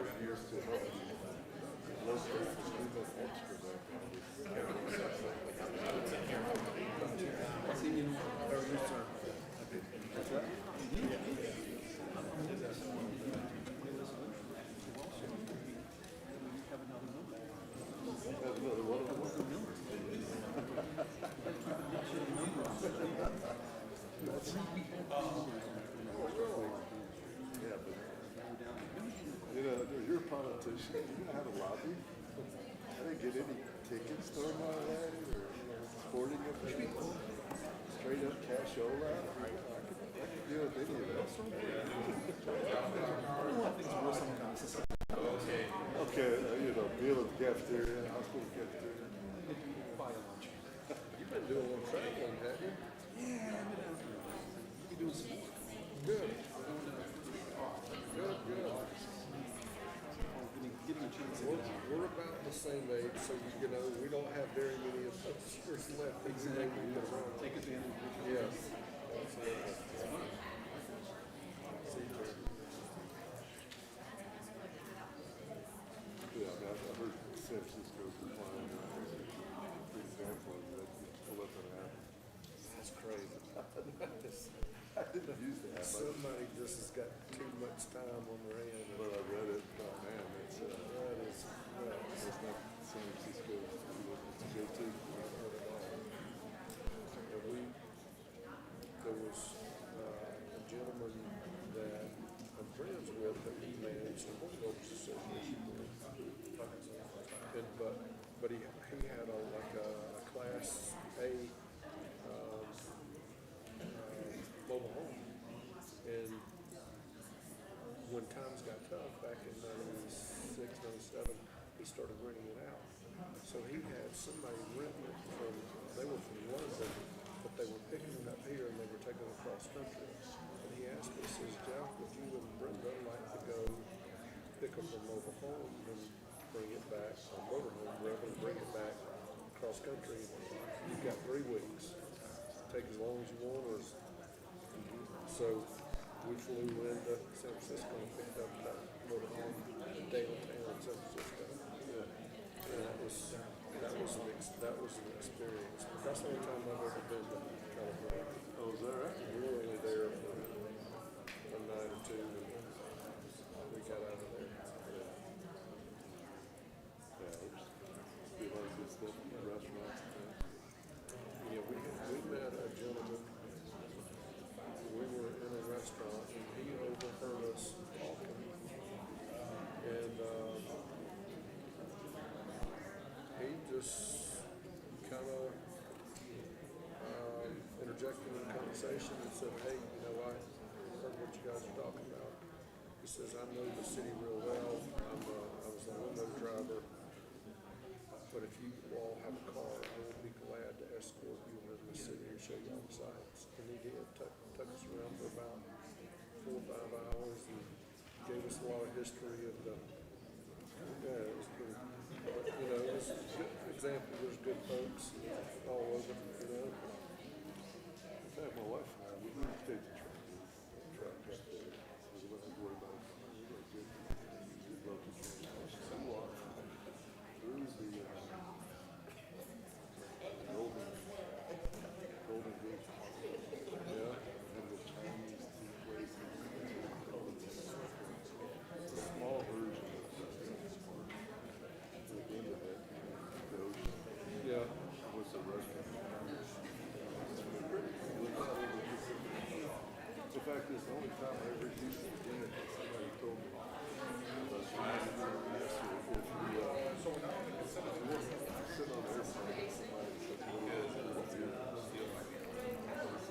was used to help locate the student extra back in the county. Senior or return. What's that? Have another one of them. Yeah, but you're a politician. You know how to lobby. I didn't get any tickets thrown my way or sporting event. Straight up cashola. I could deal with any of that. Okay, meal at the cafeteria, hospital cafeteria. You've been doing a little traveling, haven't you? Yeah, you doing some Good. getting a chance to We're about the same age, so we don't have very many of those years left. exactly take advantage of it. Yes. Yeah, I heard San Francisco's decline. For example, that pull up and out. That's crazy. I didn't use that. Somebody just has got too much time on their hands. But I read it. Oh man, it's That is it's not San Francisco to go to. There was a gentleman that I'm friends with that he managed the Folks Association with. But he had a class A mobile home. And when times got tough back in 96, 97, he started renting it out. So he had somebody renting it they were from London, but they were picking it up here and they were taking it across country. And he asked me, he says, Jeff, would you and Brenda like to go pick up a mobile home and bring it back, or motorhome, rather, and bring it back cross country? You've got 3 weeks. Take as long as you want. So we flew into San Francisco and picked up that motorhome in downtown San Francisco. Yeah. And that was an experience. But that's the only time I've ever been to California. Oh, is that right? We were only there for a night or two, and we got out of there. Yeah, there's a lot of good stuff in the restaurants. Yeah, we met a gentleman. We were in a restaurant and he overheard us talking, and he just kind of interjected in the conversation and said, "Hey, I heard what you guys are talking about." He says, "I know the city real well. I was the limo driver. But if you all have a car, I will be glad to escort you around the city and show you all the sights." And he did. Took us around for about 4 or 5 hours and gave us a lot of history of the. Yeah, it was pretty. But, it was a good example. There's good folks all over. In fact, my wife and I, we didn't take the truck up there. We wouldn't have to worry about it. We got good local transportation. We walked through the Golden Gate. Yeah. And the Chinese tea place. It's a small version of Central Park. At the end of it, the ocean Yeah. was the restaurant. In fact, it's the only time I ever used it dinner. Somebody told me about sit on this side, somebody said,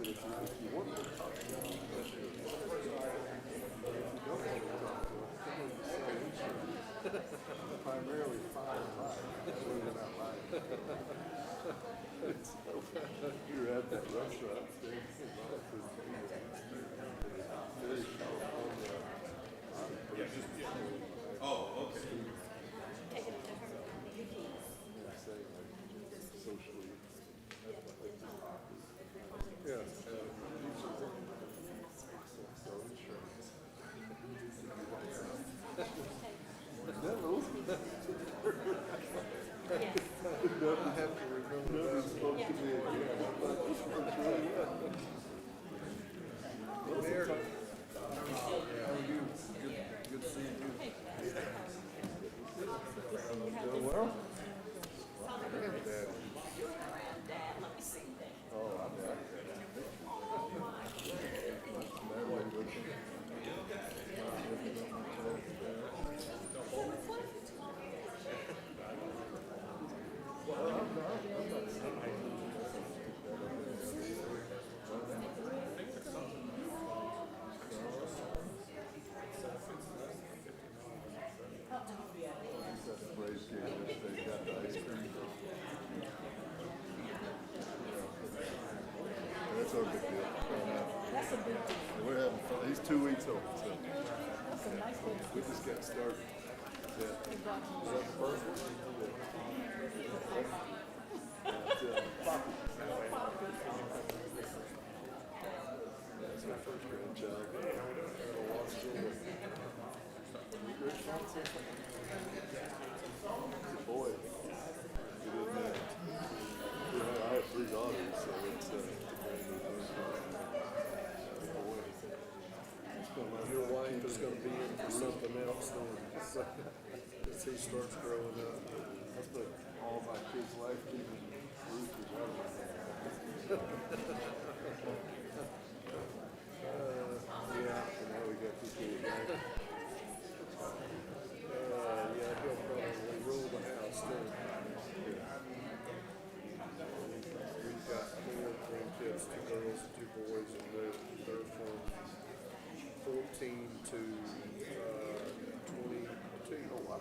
if you want to talk to them, if you don't want to talk to them, come on to sell insurance. Primarily 5 and 5. That's where they're not lying. We were at that restaurant there in Monaco. Very California. Oh, okay. Saying like socially. Yeah. Sell insurance. They got the ice cream. That's our big deal. That's a big deal. And we're having fun. He's 2 weeks old, so That's a nice big we just got started. Yeah. That's my first grandchild. Boy, he didn't have, I have 3 daughters, so it's a brand new thing for me. Your wife is gonna be in for something else then, as he starts growing up. That's what all my kids' life keeping roosters out of my house. Yeah, And now we got this little guy. yeah, he'll probably rule the house too. We've got 4 grandkids, 2 girls and 2 boys, and they're from 14 to 22. Oh, wow.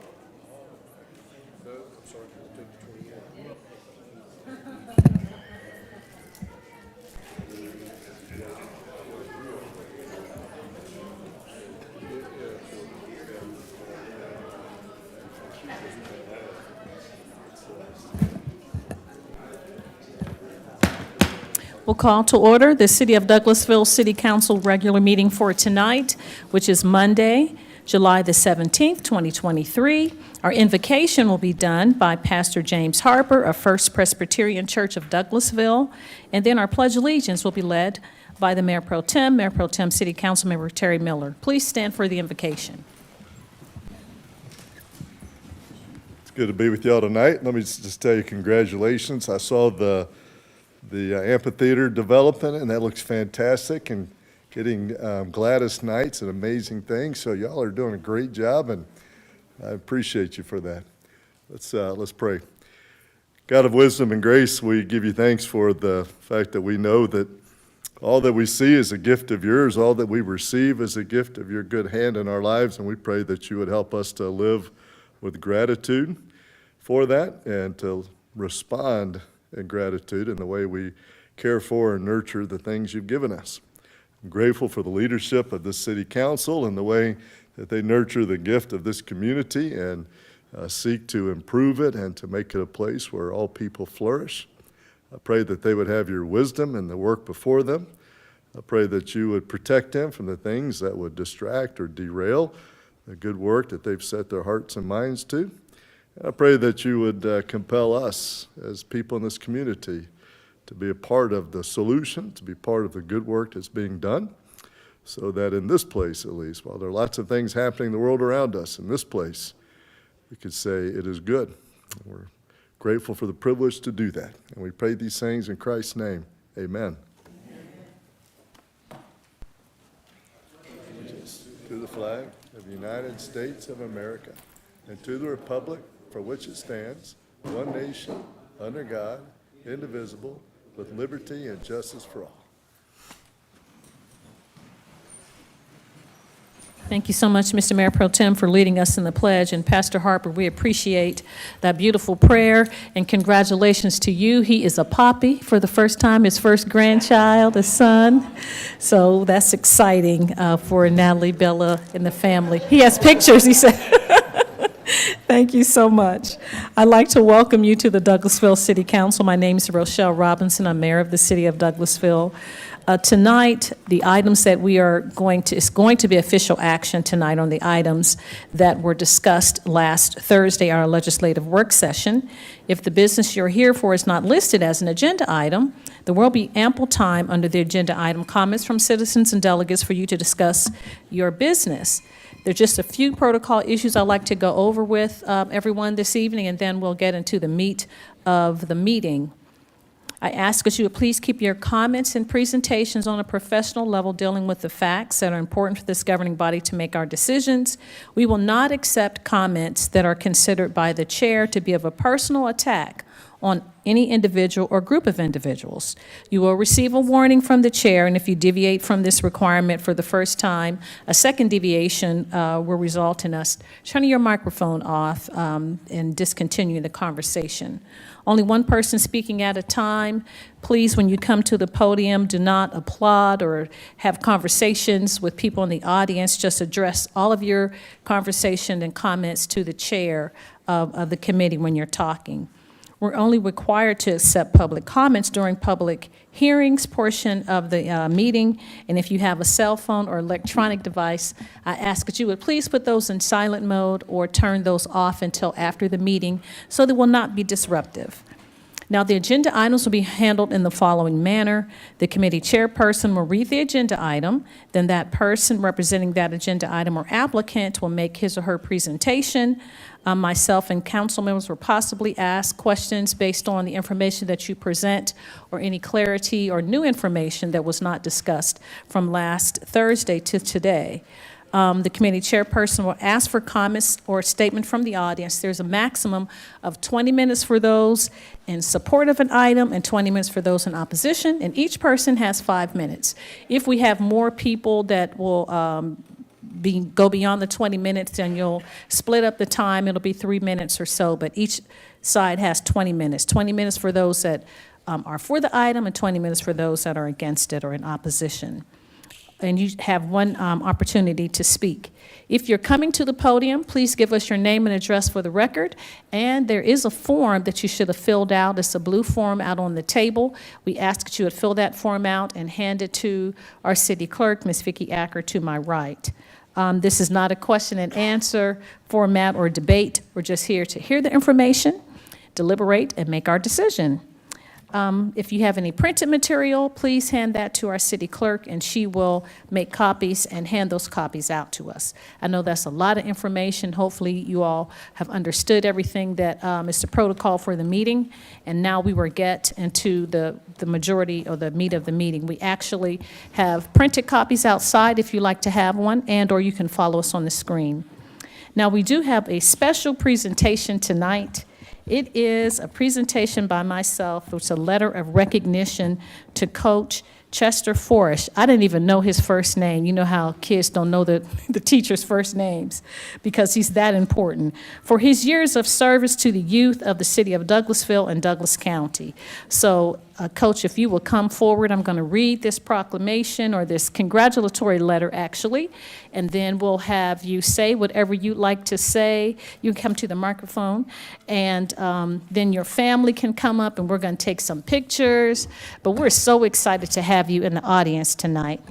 No, I'm sorry, 14 to 21. We'll call to order the City of Douglasville City Council regular meeting for tonight, which is Monday, July the 17th, 2023. Our invocation will be done by Pastor James Harper of First Presbyterian Church of Douglasville, and then our Pledge of Allegiance will be led by the Mayor Pro Tem City Council Member Terry Miller. Please stand for the invocation. It's good to be with y'all tonight. Let me just tell you congratulations. I saw the amphitheater developing, and that looks fantastic. And getting Gladys Knight's an amazing thing. So y'all are doing a great job, and I appreciate you for that. Let's pray. God of wisdom and grace, we give you thanks for the fact that we know that all that we see is a gift of yours. All that we receive is a gift of your good hand in our lives, and we pray that you would help us to live with gratitude for that and to respond in gratitude in the way we care for and nurture the things you've given us. I'm grateful for the leadership of this city council and the way that they nurture the gift of this community and seek to improve it and to make it a place where all people flourish. I pray that they would have your wisdom in the work before them. I pray that you would protect them from the things that would distract or derail the good work that they've set their hearts and minds to. And I pray that you would compel us as people in this community to be a part of the solution, to be part of the good work that's being done, so that in this place at least, while there are lots of things happening in the world around us, in this place, we could say it is good. And we're grateful for the privilege to do that. And we pray these things in Christ's name. Amen. To the flag of the United States of America and to the republic for which it stands, one nation, under God, indivisible, with liberty and justice for all. Thank you so much, Mr. Mayor Pro Tem, for leading us in the pledge. And Pastor Harper, we appreciate that beautiful prayer, and congratulations to you. He is a poppy for the first time, his first grandchild, a son. So that's exciting for Natalie, Bella, and the family. He has pictures, he said. Thank you so much. I'd like to welcome you to the Douglasville City Council. My name is Rochelle Robinson. I'm mayor of the city of Douglasville. Tonight, the items that we are it's going to be official action tonight on the items that were discussed last Thursday, our legislative work session. If the business you're here for is not listed as an agenda item, there will be ample time under the agenda item comments from citizens and delegates for you to discuss your business. There's just a few protocol issues I'd like to go over with everyone this evening, and then we'll get into the meat of the meeting. I ask that you would please keep your comments and presentations on a professional level, dealing with the facts that are important for this governing body to make our decisions. We will not accept comments that are considered by the chair to be of a personal attack on any individual or group of individuals. You will receive a warning from the chair, and if you deviate from this requirement for the first time, a second deviation will result in us turning your microphone off and discontinuing the conversation. Only one person speaking at a time. Please, when you come to the podium, do not applaud or have conversations with people in the audience. Just address all of your conversation and comments to the chair of the committee when you're talking. We're only required to accept public comments during public hearings portion of the meeting, and if you have a cell phone or electronic device, I ask that you would please put those in silent mode or turn those off until after the meeting so they will not be disruptive. Now, the agenda items will be handled in the following manner. The committee chairperson will read the agenda item, then that person representing that agenda item or applicant will make his or her presentation. Myself and council members will possibly ask questions based on the information that you present or any clarity or new information that was not discussed from last Thursday to today. The committee chairperson will ask for comments or a statement from the audience. There's a maximum of 20 minutes for those in support of an item and 20 minutes for those in opposition, and each person has 5 minutes. If we have more people that will go beyond the 20 minutes, then you'll split up the time. It'll be 3 minutes or so, but each side has 20 minutes. 20 minutes for those that are for the item and 20 minutes for those that are against it or in opposition. And you have one opportunity to speak. If you're coming to the podium, please give us your name and address for the record. And there is a form that you should have filled out. It's a blue form out on the table. We ask that you would fill that form out and hand it to our city clerk, Ms. Vicki Acker, to my right. This is not a question and answer format or debate. We're just here to hear the information, deliberate, and make our decision. If you have any printed material, please hand that to our city clerk, and she will make copies and hand those copies out to us. I know that's a lot of information. Hopefully, you all have understood everything that is the protocol for the meeting, and now we will get into the majority or the meat of the meeting. We actually have printed copies outside if you'd like to have one, and or you can follow us on the screen. Now, we do have a special presentation tonight. It is a presentation by myself. It's a letter of recognition to Coach Chester Forrest. I didn't even know his first name. You know how kids don't know the teachers' first names because he's that important. For his years of service to the youth of the city of Douglasville and Douglas County. So, Coach, if you will come forward, I'm going to read this proclamation or this congratulatory letter, actually, and then we'll have you say whatever you'd like to say. You can come to the microphone, and then your family can come up, and we're going to take some pictures. But we're so excited to have you in the audience tonight.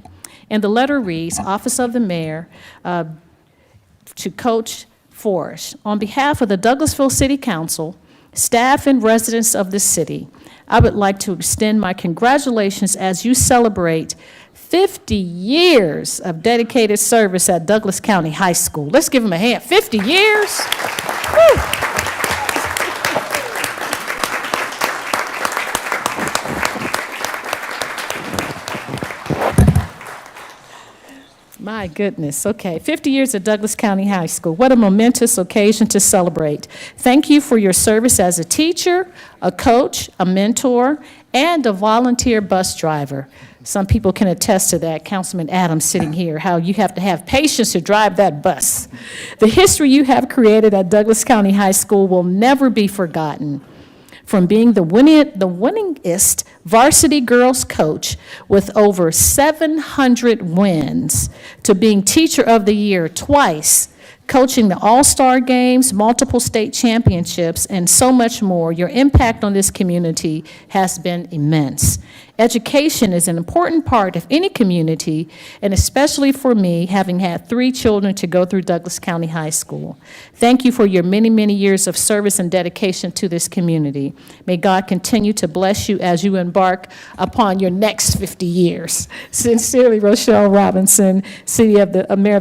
And the letter reads, Office of the Mayor, to Coach Forrest. On behalf of the Douglasville City Council, staff and residents of the city, I would like to extend my congratulations as you celebrate 50 years of dedicated service at Douglas County High School. Let's give them a hand. 50 years. Woo. My goodness. Okay, 50 years at Douglas County High School. What a momentous occasion to celebrate. Thank you for your service as a teacher, a coach, a mentor, and a volunteer bus driver. Some people can attest to that. Councilman Adams sitting here, how you have to have patience to drive that bus. The history you have created at Douglas County High School will never be forgotten. From being the winningest varsity girls coach with over 700 wins to being teacher of the year twice, coaching the All-Star Games, multiple state championships, and so much more, your impact on this community has been immense. Education is an important part of any community, and especially for me, having had 3 children to go through Douglas County High School. Thank you for your many, many years of service and dedication to this community. May God continue to bless you as you embark upon your next 50 years. Sincerely, Rochelle Robinson, Mayor of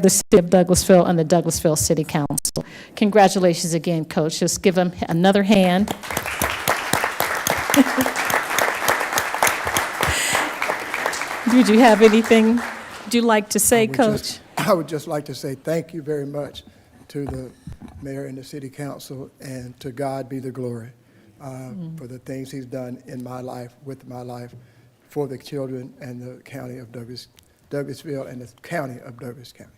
the City of Douglasville and the Douglasville City Council. Congratulations again, Coach. Just give him another hand. Did you have anything you'd like to say, Coach? I would just like to say thank you very much to the mayor and the city council, and to God be the glory. for the things he's done in my life, with my life, for the children and the county of Douglasville and the county of Douglas County.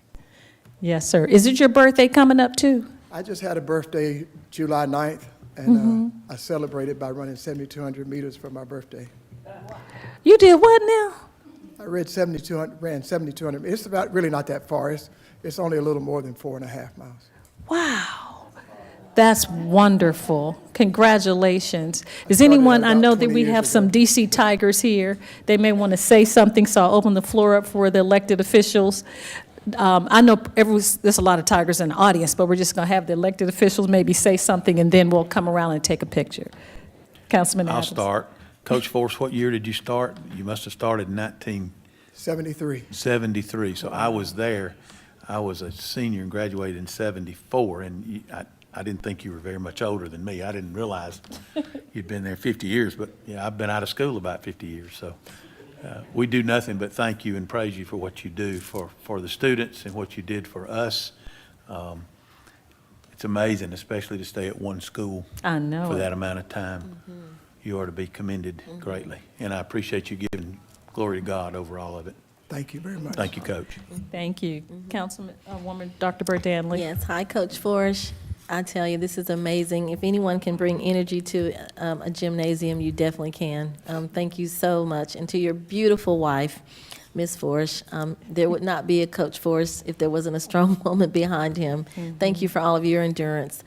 Yes, sir. Is it your birthday coming up, too? I just had a birthday July 9th, and I celebrated by running 7,200 meters for my birthday. You did what now? I ran 7,200. It's about really not that far. It's only a little more than 4.5 miles. Wow. That's wonderful. Congratulations. Is started anyone, I about know that 20 we years have some ago. DC Tigers here. They may want to say something, so I'll open the floor up for the elected officials. I know there's a lot of Tigers in the audience, but we're just going to have the elected officials maybe say something, and then we'll come around and take a picture. Councilman I'll Adams. start. Coach Force, what year did you start? You must have started in 1973. 73. So I was there. I was a senior and graduated in 74, and I didn't think you were very much older than me. I didn't realize you'd been there 50 years, but yeah, I've been out of school about 50 years. So we do nothing but thank you and praise you for what you do for the students and what you did for us. It's amazing, especially to stay at one school I know for it. that amount of time. You are to be commended greatly, and I appreciate you giving glory to God over all of it. Thank you very much. Thank you, Coach. Thank you. Councilman, woman, Dr. Burt Danley. Yes, hi, Coach Forrest. I tell you, this is amazing. If anyone can bring energy to a gymnasium, you definitely can. Thank you so much. And to your beautiful wife, Miss Forrest, there would not be a Coach Forrest if there wasn't a strong woman behind him. Thank you for all of your endurance.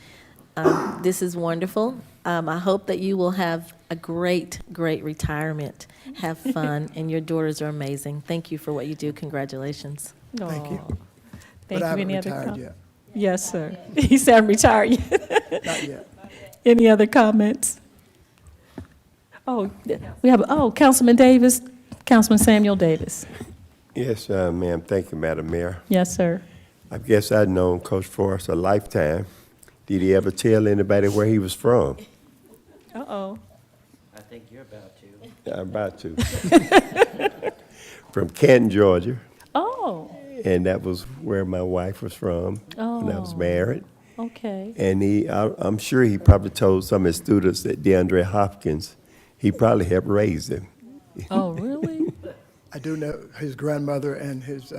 This is wonderful. I hope that you will have a great, great retirement. Have fun, and your daughters are amazing. Thank you for what you do. Congratulations. Thank you. Aw. But Thank I you. haven't Any other retired com- yet. Yes, sir. He said I'm retired yet. Not yet. Any other comments? Oh, we have, Councilman Davis, Councilman Samuel Davis. Yes, ma'am. Thank you, Madam Mayor. Yes, sir. I guess I've known Coach Forrest a lifetime. Did he ever tell anybody where he was from? Uh-oh. I think you're about to. I'm about to. From Canton, Georgia, Oh, and that was where my wife was from when I was Oh. married. okay. And I'm sure he probably told some of his students that DeAndre Hopkins, he probably helped raise them. Oh, really? I do know his grandmother and his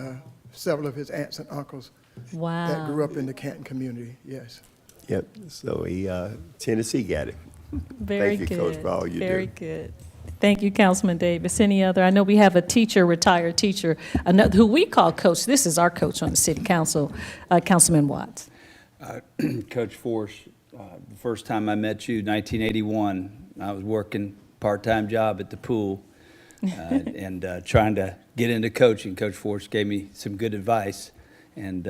several of his aunts and uncles Wow. that grew up in the Canton community, yes. Yep. So Tennessee got him. Very Thank good. you, Coach, for all you Very do. good. Thank you, Councilman Davis. Any other? I know we have a teacher, retired teacher, another, who we call coach. This is our coach on the city council, Councilman Watts. Coach Force, the first time I met you, 1981, I was working part-time job at the pool and trying to get into coaching. Coach Force gave me some good advice, and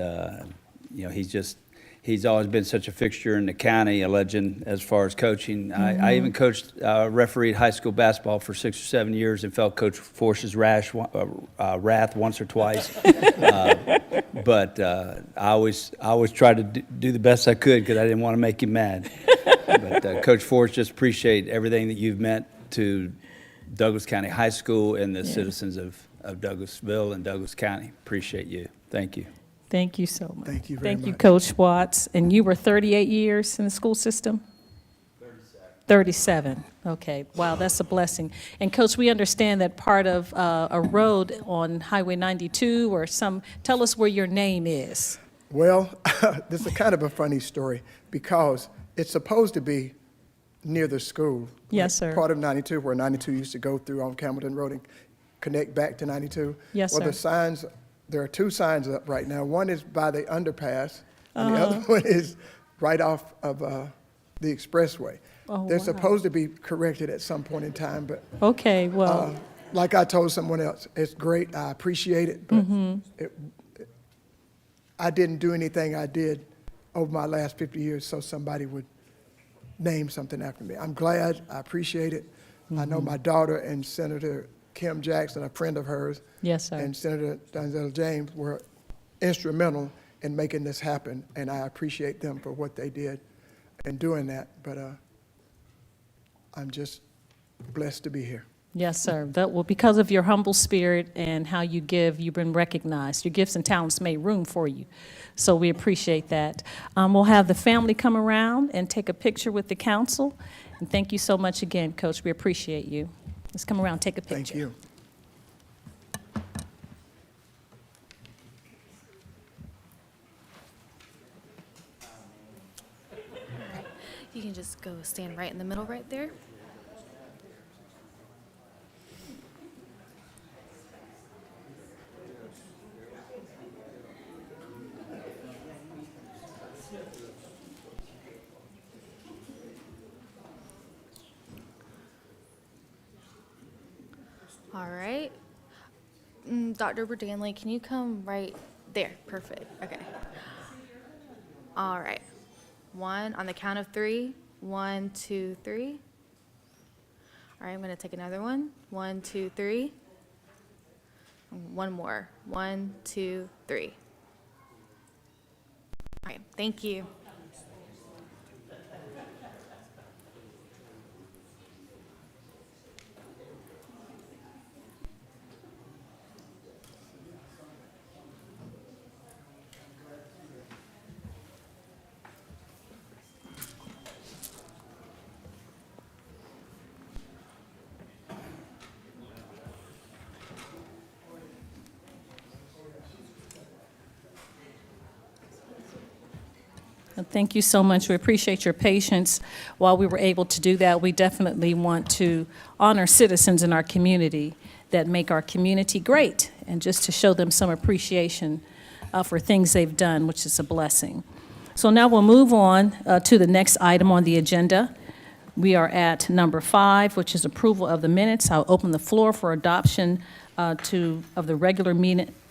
he's always been such a fixture in the county, a legend as far as coaching. I even coached, refereed high school basketball for 6 or 7 years and felt Coach Force's wrath once or twice. But I always tried to do the best I could because I didn't want to make him mad. But Coach Force, just appreciate everything that you've meant to Douglas County High School and the citizens of Douglasville and Douglas County. Appreciate you. Thank you. Thank you so much. Thank you very Thank you, much. Coach Watts. And you were 38 years in the school system? 37. Okay. Wow, that's a blessing. And Coach, we understand that part of a road on Highway 92 or tell us where your name is. Well, this is kind of a funny story because it's supposed to be near the school. Yes, like sir. Part of 92, where 92 used to go through on Campbellton Road and connect back to 92. Yes, Well, sir. the signs, there are 2 signs up right now. One is by the underpass, and the other one is right off of the expressway. Oh, They're wow. supposed to be corrected at some point in time, but Okay, well, like I told someone else, it's great, I appreciate it, but I didn't do anything I did over my last 50 years so somebody would name something after me. I'm glad, I appreciate it. I know my daughter and Senator Kim Jackson, a friend of hers, yes, sir. and Senator Donzell James were instrumental in making this happen, and I appreciate them for what they did in doing that, but I'm just blessed to be here. Yes, sir. Well, because of your humble spirit and how you give, you've been recognized. Your gifts and talents made room for you. So we appreciate that. We'll have the family come around and take a picture with the council. And thank you so much again, Coach. We appreciate you. Let's come around and take a picture. Thank you. You can just go stand right in the middle right there. All right. Dr. Berdanley, can you come right there? Perfect. Okay. All right. On the count of 3. 1, 2, 3. All right, I'm going to take another one. 1, 2, 3. One more. 1, 2, 3. All right, thank you. Thank you so much. We appreciate your patience. While we were able to do that, we definitely want to honor citizens in our community that make our community great, and just to show them some appreciation for things they've done, which is a blessing. So now we'll move on to the next item on the agenda. We are at number 5, which is approval of the minutes. I'll open the floor for adoption of the regular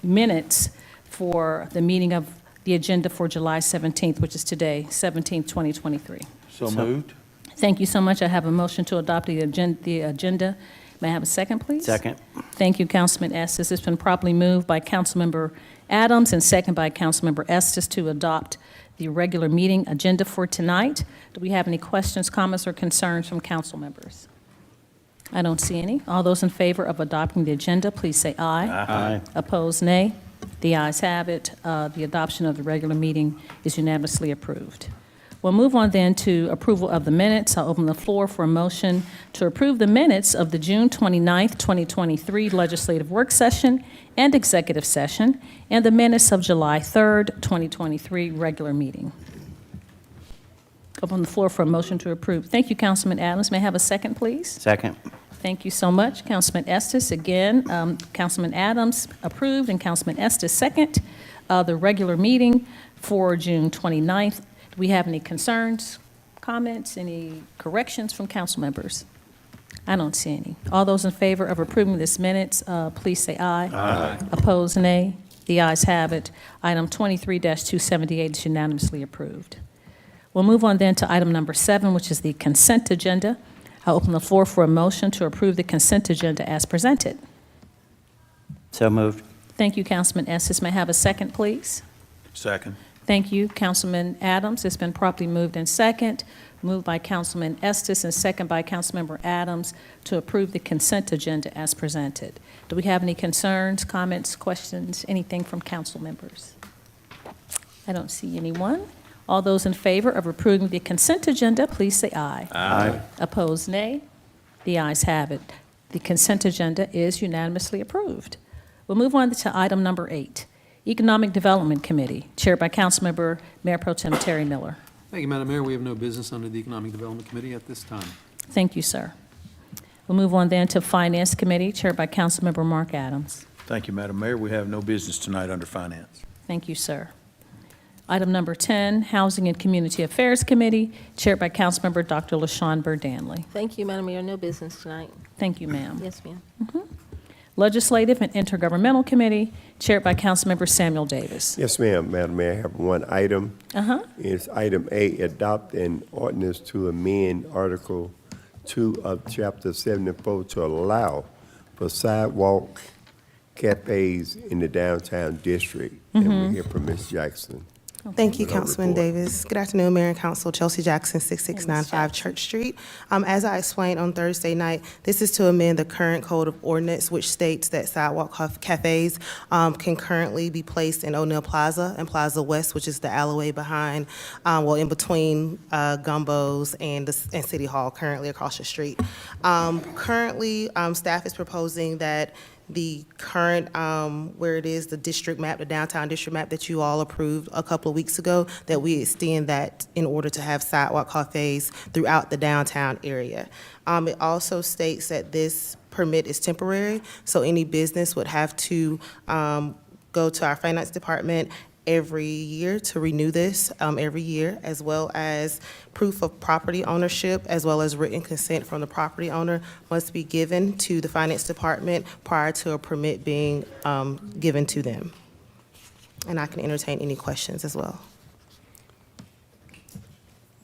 minutes for the meeting of the agenda for July 17th, which is today, 17th, 2023. So moved. Thank you so much. I have a motion to adopt the agenda. May I have a second, please? Second. Thank you, Councilman Estes. It's been properly moved by Councilmember Adams and second by Councilmember Estes to adopt the regular meeting agenda for tonight. Do we have any questions, comments, or concerns from council members? I don't see any. All those in favor of adopting the agenda, please say aye. Aye. Opposed, nay. The ayes have it. The adoption of the regular meeting is unanimously approved. We'll move on then to approval of the minutes. I'll open the floor for a motion to approve the minutes of the June 29th, 2023 legislative work session and executive session, and the minutes of July 3rd, 2023 regular meeting. Open the floor for a motion to approve. Thank you, Councilman Adams. May I have a second, please? Second. Thank you so much, Councilman Estes. Again, Councilman Adams approved and Councilman Estes second the regular meeting for June 29th. Do we have any concerns, comments, any corrections from council members? I don't see any. All those in favor of approving this minutes, please say aye. Aye. Opposed, nay. The ayes have it. Item 23-278 is unanimously approved. We'll move on then to item number 7, which is the consent agenda. I'll open the floor for a motion to approve the consent agenda as presented. So moved. Thank you, Councilman Estes. May I have a second, please? Second. Thank you, Councilman Adams. It's been properly moved and second. Moved by Councilman Estes and second by Councilmember Adams to approve the consent agenda as presented. Do we have any concerns, comments, questions, anything from council members? I don't see anyone. All those in favor of approving the consent agenda, please say aye. Aye. Opposed, nay. The ayes have it. The consent agenda is unanimously approved. We'll move on to item number 8, Economic Development Committee, chaired by Councilmember Mayor Pro Tem Terry Miller. Thank you, Madam Mayor. We have no business under the Economic Development Committee at this time. Thank you, sir. We'll move on then to Finance Committee, chaired by Councilmember Mark Adams. Thank you, Madam Mayor. We have no business tonight under finance. Thank you, sir. Item number 10, Housing and Community Affairs Committee, chaired by Councilmember Dr. LaShawn Berdanley. Thank you, Madam Mayor. No business tonight. Thank you, ma'am. Yes, ma'am. Legislative and Intergovernmental Committee, chaired by Councilmember Samuel Davis. Yes, ma'am. Madam Mayor, I have one item. Uh-huh. It's item A, adopt an ordinance to amend Article 2 of Chapter 74 to allow for sidewalk cafes in the downtown district. And we hear from Ms. Jackson. Thank you, Councilman Davis. Good afternoon, Mayor and Council. Chelsea Jackson, 6695 Church Street. As I explained on Thursday night, this is to amend the current code of ordinance, which states that sidewalk cafes can currently be placed in O'Neill Plaza and Plaza West, which is the alleyway behind, in between Gumbo's and City Hall, currently across the street. Currently, staff is proposing that the current, where it is, the district map, the downtown district map that you all approved a couple of weeks ago, that we extend that in order to have sidewalk cafes throughout the downtown area. It also states that this permit is temporary, so any business would have to go to our finance department every year to renew this every year, as well as proof of property ownership, as well as written consent from the property owner must be given to the finance department prior to a permit being given to them. And I can entertain any questions as well.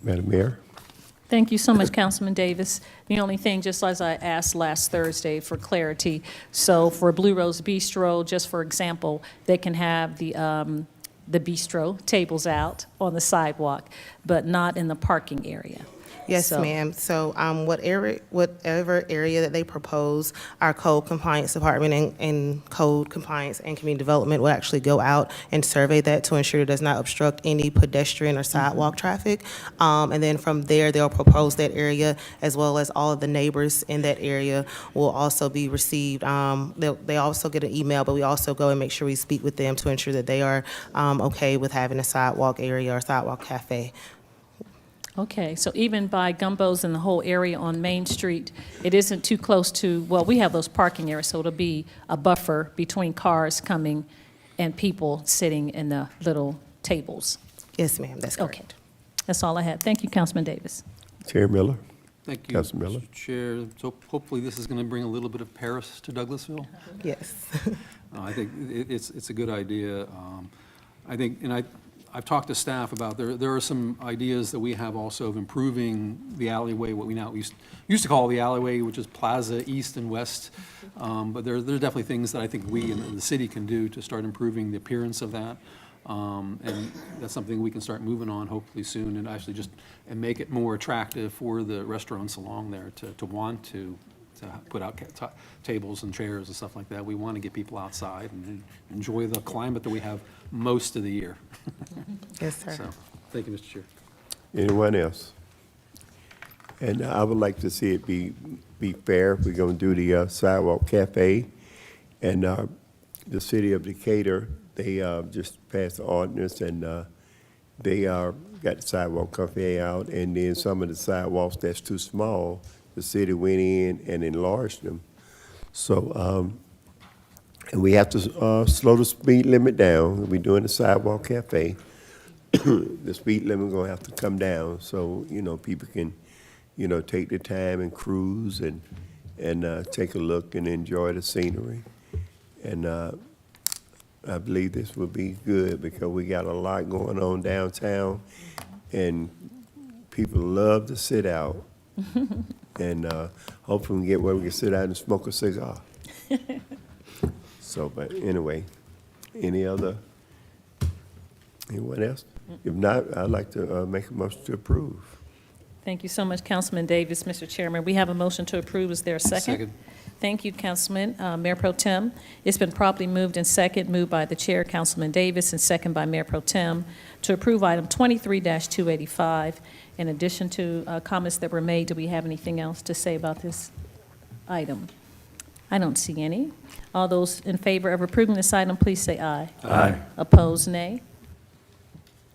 Madam Mayor? Thank you so much, Councilman Davis. The only thing, just as I asked last Thursday for clarity, so for Blue Rose Bistro, just for example, they can have the bistro tables out on the sidewalk, but not in the parking area. Yes, So- ma'am. So whatever area that they propose, our code compliance department and code compliance and community development will actually go out and survey that to ensure it does not obstruct any pedestrian or sidewalk traffic. And then from there, they'll propose that area, as well as all of the neighbors in that area will also be received. They also get an email, but we also go and make sure we speak with them to ensure that they are okay with having a sidewalk area or sidewalk cafe. Okay, so even by Gumbo's and the whole area on Main Street, it isn't too close to, well, we have those parking areas, so it'll be a buffer between cars coming and people sitting in the little tables. Yes, ma'am, that's correct. Okay, that's all I had. Thank you, Councilman Davis. Chair Miller? Thank you, Councilman Miller. Mr. Chair. So hopefully this is going to bring a little bit of Paris to Douglasville. Yes. I think it's a good idea. I think, and I've talked to staff about, there are some ideas that we have also of improving the alleyway, what we now used to call the alleyway, which is Plaza East and West. But there are definitely things that I think we in the city can do to start improving the appearance of that. And that's something we can start moving on hopefully soon, and actually and make it more attractive for the restaurants along there to want to put out tables and chairs and stuff like that. We want to get people outside and enjoy the climate that we have most of the year. Yes, sir. So, thank you, Mr. Chair. Anyone else? And I would like to see it be fair. We're going to do the Sidewalk Cafe. And the city of Decatur, they just passed the ordinance, and they got the Sidewalk Cafe out. And then some of the sidewalks that's too small, the city went in and enlarged them. So, and we have to slow the speed limit down. We're doing the Sidewalk Cafe. The speed limit gonna have to come down, so, people can, take their time and cruise and take a look and enjoy the scenery. And I believe this will be good because we got a lot going on downtown, and people love to sit out. And hopefully we can get where we can sit out and smoke a cigar. So, but anyway, anyone else? If not, I'd like to make a motion to approve. Thank you so much, Councilman Davis. Mr. Chairman, we have a motion to approve. Is there a second? Second. Thank you, Councilman. Mayor Pro Tem, it's been properly moved by the Chair, Councilman Davis, and second by Mayor Pro Tem, to approve item 23-285. In addition to comments that were made, do we have anything else to say about this item? I don't see any. All those in favor of approving this item, please say aye. Aye. Opposed, nay.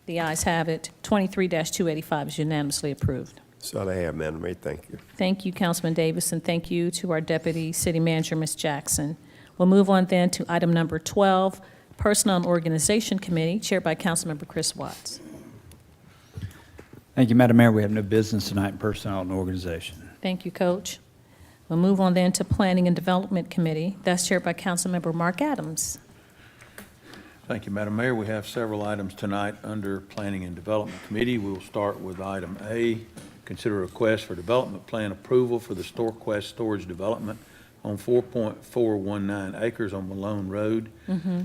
The ayes have it. 23-285 is unanimously approved. That's all I have, Madam Mayor. Thank you. Thank you, Councilman Davis, and thank you to our Deputy City Manager, Ms. Jackson. We'll move on then to item number 12, Personnel and Organization Committee, chaired by Councilmember Chris Watts. Thank you, Madam Mayor. We have no business tonight in Personnel and Organization. Thank you, Coach. We'll move on then to Planning and Development Committee. That's chaired by Councilmember Mark Adams. Thank you, Madam Mayor. We have several items tonight under Planning and Development Committee. We will start with item A, consider a request for development plan approval for the StoreQuest Storage Development on 4.419 acres on Malone Road.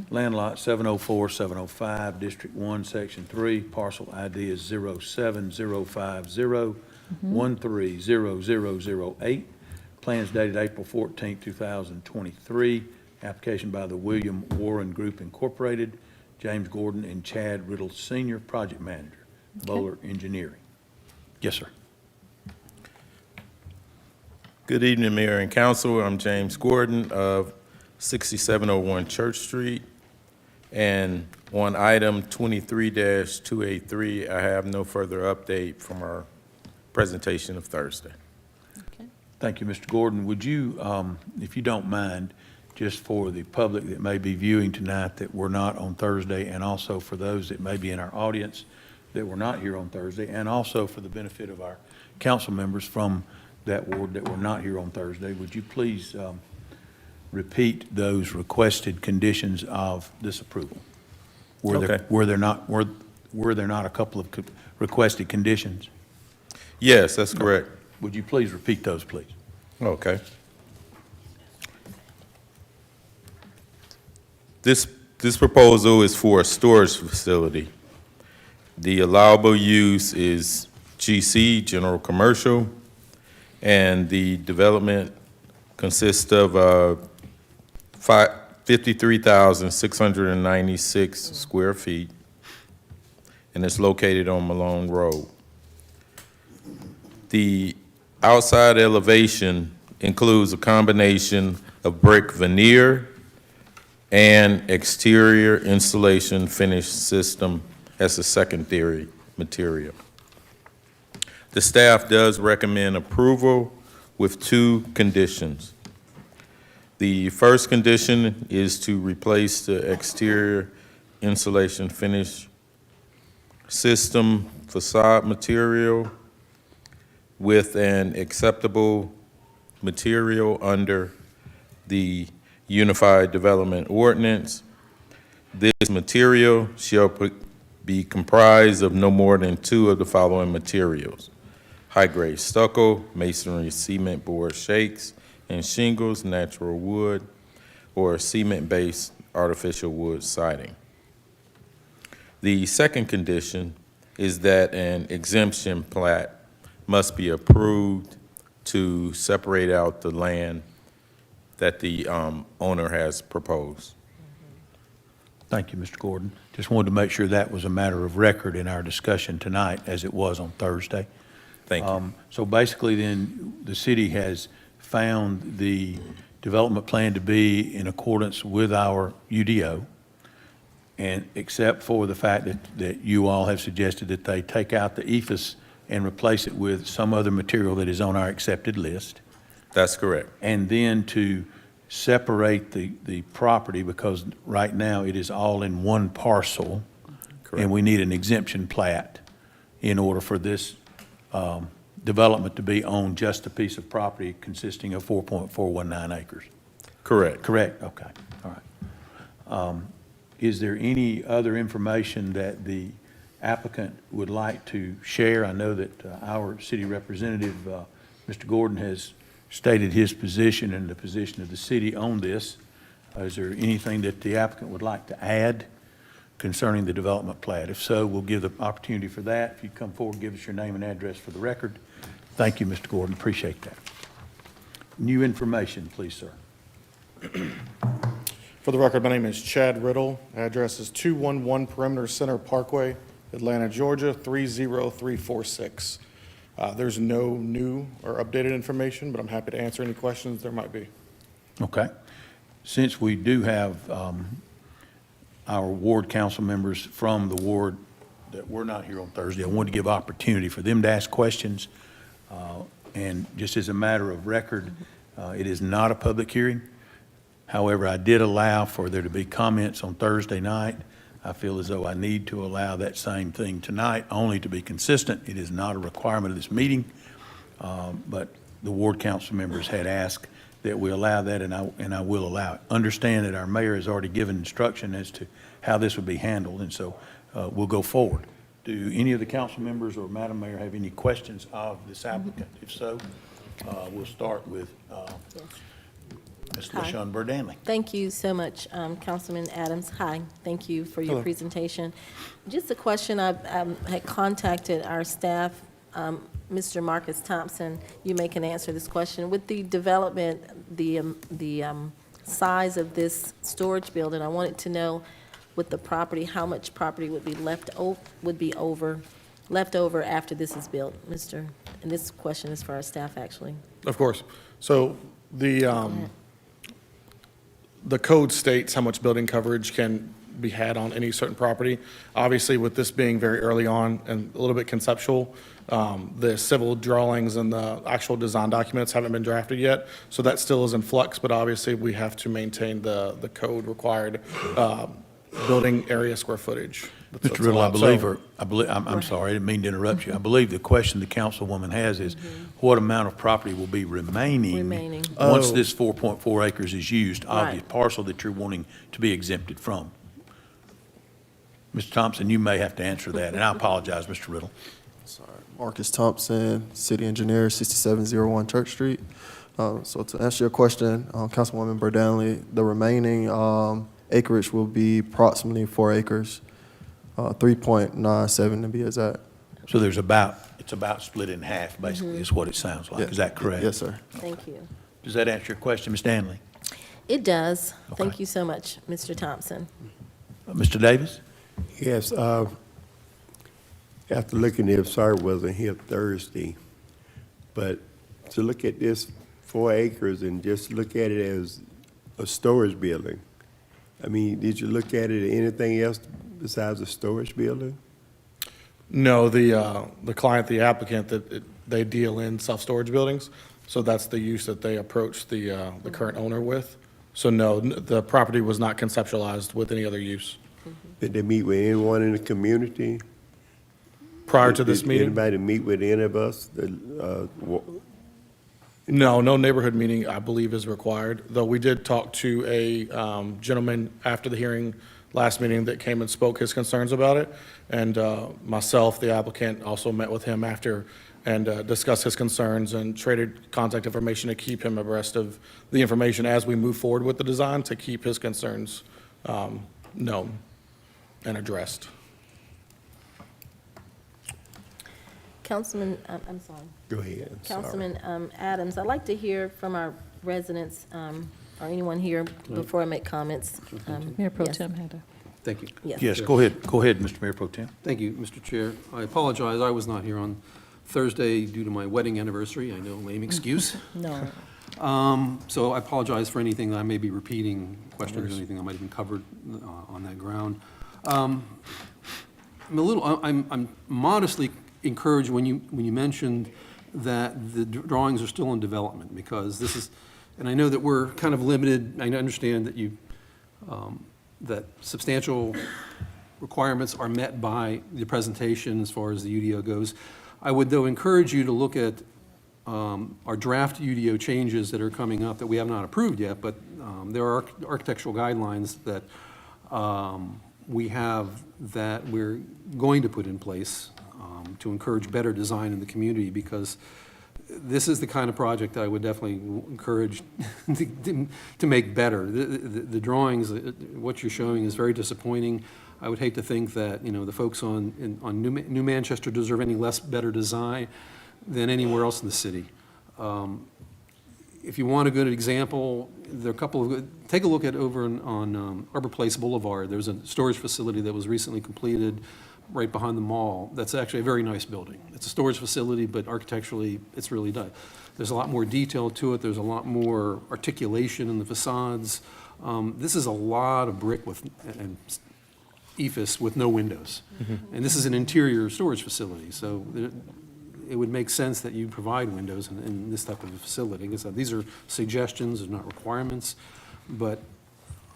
Land lot 704-705, District 1, Section 3, parcel ID is 07050130008. Plans dated April 14, 2023. Application by the William Warren Group Incorporated, James Gordon and Chad Riddle Sr., Project Manager, Bowler Engineering. Yes, sir. Good evening, Mayor and Council. I'm James Gordon of 6701 Church Street. And on item 23-283, I have no further update from our presentation of Thursday. Thank you, Mr. Gordon. Would you, if you don't mind, just for the public that may be viewing tonight that were not on Thursday, and also for those that may be in our audience that were not here on Thursday, and also for the benefit of our council members from that ward that were not here on Thursday, would you please repeat those requested conditions of this approval? Were there not a couple of requested conditions? Yes, that's correct. Would you please repeat those, please? Okay. This proposal is for a storage facility. The allowable use is GC, general commercial, and the development consists of 53,696 square feet, and it's located on Malone Road. The outside elevation includes a combination of brick veneer and exterior insulation finish system as a secondary material. The staff does recommend approval with 2 conditions. The first condition is to replace the exterior insulation finish system facade material with an acceptable material under the Unified Development Ordinance. This material shall be comprised of no more than 2 of the following materials: high-grade stucco, masonry, cement board shakes, and shingles, natural wood, or cement-based artificial wood siding. The second condition is that an exemption plat must be approved to separate out the land that the owner has proposed. Thank you, Mr. Gordon. Just wanted to make sure that was a matter of record in our discussion tonight, as it was on Thursday. Thank you. So basically then, the city has found the development plan to be in accordance with our UDO, and except for the fact that you all have suggested that they take out the ephes and replace it with some other material that is on our accepted list. That's correct. And then to separate the property, because right now it is all in one parcel. Correct. And we need an exemption plat in order for this development to be on just a piece of property consisting of 4.419 acres. Correct. Correct? Okay, all right. Is there any other information that the applicant would like to share? I know that our city representative, Mr. Gordon, has stated his position and the position of the city on this. Is there anything that the applicant would like to add concerning the development plat? If so, we'll give the opportunity for that. If you come forward, give us your name and address for the record. Thank you, Mr. Gordon. Appreciate that. New information, please, sir. For the record, my name is Chad Riddle. Address is 211 Perimeter Center Parkway, Atlanta, Georgia, 30346. There's no new or updated information, but I'm happy to answer any questions there might be. Okay. Since we do have our ward council members from the ward that were not here on Thursday, I wanted to give opportunity for them to ask questions. And just as a matter of record, it is not a public hearing. However, I did allow for there to be comments on Thursday night. I feel as though I need to allow that same thing tonight, only to be consistent. It is not a requirement of this meeting, but the ward council members had asked that we allow that, and I will allow it. Understand that our mayor has already given instruction as to how this would be handled, and so we'll go forward. Do any of the council members or Madam Mayor have any questions of this applicant? If so, we'll start with Ms. Hi. LaShawn Burdanley. Thank you so much, Councilman Adams. Hi, thank you for your presentation. Just a question, I had contacted our staff, Mr. Marcus Thompson. You may can answer this question. With the development, the size of this storage building, I wanted to know with the property, how much property would be left over after this is built, Mr. And this question is for our staff, actually. Of course. So the code states how much building coverage can be had on any certain property. Obviously, with this being very early on and a little bit conceptual, the civil drawings and the actual design documents haven't been drafted yet, so that still is in flux, but obviously, we have to maintain the code required building area square footage. Mr. Riddle, I'm sorry, I didn't mean to interrupt you. I believe the question the councilwoman has is, what amount of property will be remaining once this 4.4 acres is used, obvious parcel that you're wanting to be exempted from? Mr. Thompson, you may have to answer that, and I apologize, Mr. Riddle. Sorry. Marcus Thompson, City Engineer, 6701 Church Street. So to answer your question, Councilwoman Burdanley, the remaining acreage will be approximately 4 acres, 3.97 to be exact. So it's about split in half, basically, is what it sounds like. Is that correct? Yes, sir. Thank you. Does that answer your question, Ms. Danley? It does. Okay. Thank you so much, Mr. Thompson. Mr. Davis? Yes, after looking at it, sorry I wasn't here Thursday, but to look at this 4 acres and just look at it as a storage building, I mean, did you look at it as anything else besides a storage building? No, the client, the applicant, they deal in self-storage buildings, so that's the use that they approach the current owner with. So no, the property was not conceptualized with any other use. Did they meet with anyone in the community? Prior to this Did meeting? anybody meet with any of us? No neighborhood meeting, I believe, is required, though we did talk to a gentleman after the hearing last meeting that came and spoke his concerns about it, and myself, the applicant, also met with him after and discussed his concerns and traded contact information to keep him abreast of the information as we move forward with the design, to keep his concerns known and addressed. Councilman, I'm sorry. Go ahead. I'm sorry. Councilman Adams, I'd like to hear from our residents, or anyone here before I make comments. Mayor Pro Yes. Tem had a. Thank you. Yes. Yes, go ahead, Mr. Mayor Pro Tem. Thank you, Mr. Chair. I apologize, I was not here on Thursday due to my wedding anniversary. I know, lame excuse. No. So I apologize for anything that I may be repeating, questions or anything that might have been covered on that ground. I'm modestly encouraged when you mentioned that the drawings are still in development, because this is, and I know that we're kind of limited. I understand that that substantial requirements are met by the presentation as far as the UDO goes. I would, though, encourage you to look at our draft UDO changes that are coming up that we have not approved yet, but there are architectural guidelines that we have that we're going to put in place to encourage better design in the community, because this is the kind of project that I would definitely encourage to make better. The drawings, what you're showing is very disappointing. I would hate to think that, the folks on New Manchester deserve any less better design than anywhere else in the city. If you want a good example, there are a couple of, take a look at over on Arbor Place Boulevard. There's a storage facility that was recently completed right behind the mall. That's actually a very nice building. It's a storage facility, but architecturally, it's really done. There's a lot more detail to it. There's a lot more articulation in the facades. This is a lot of brick and ephes with no windows. And this is an interior storage facility, so it would make sense that you provide windows in this type of a facility. These are suggestions, they're not requirements, but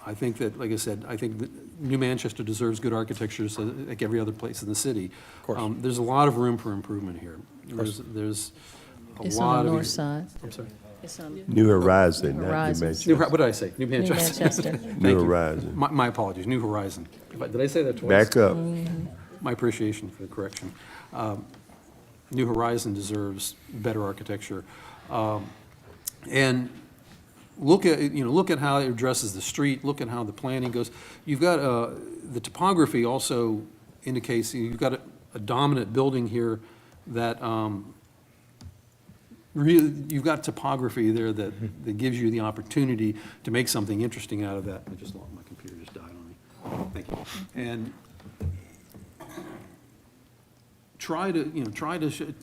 I think that, like I said, I think that New Manchester deserves good architecture, so like every other place in the city. Of course. There's a lot of room for improvement here. There's a It's lot on of. the north side. I'm sorry. It's on. New Horizon, New not New Horizon. Manchester. What did I say? New Manchester. Manchester. Thank New you. Horizon. My apologies, New Horizon. Did I say that twice? Back up. My appreciation for the correction. New Horizon deserves better architecture. And look at how it addresses the street, look at how the planning goes. You've got, the topography also indicates you've got a dominant building here that, really, you've got topography there that gives you the opportunity to make something interesting out of that. My computer just died on me. Thank you. And try to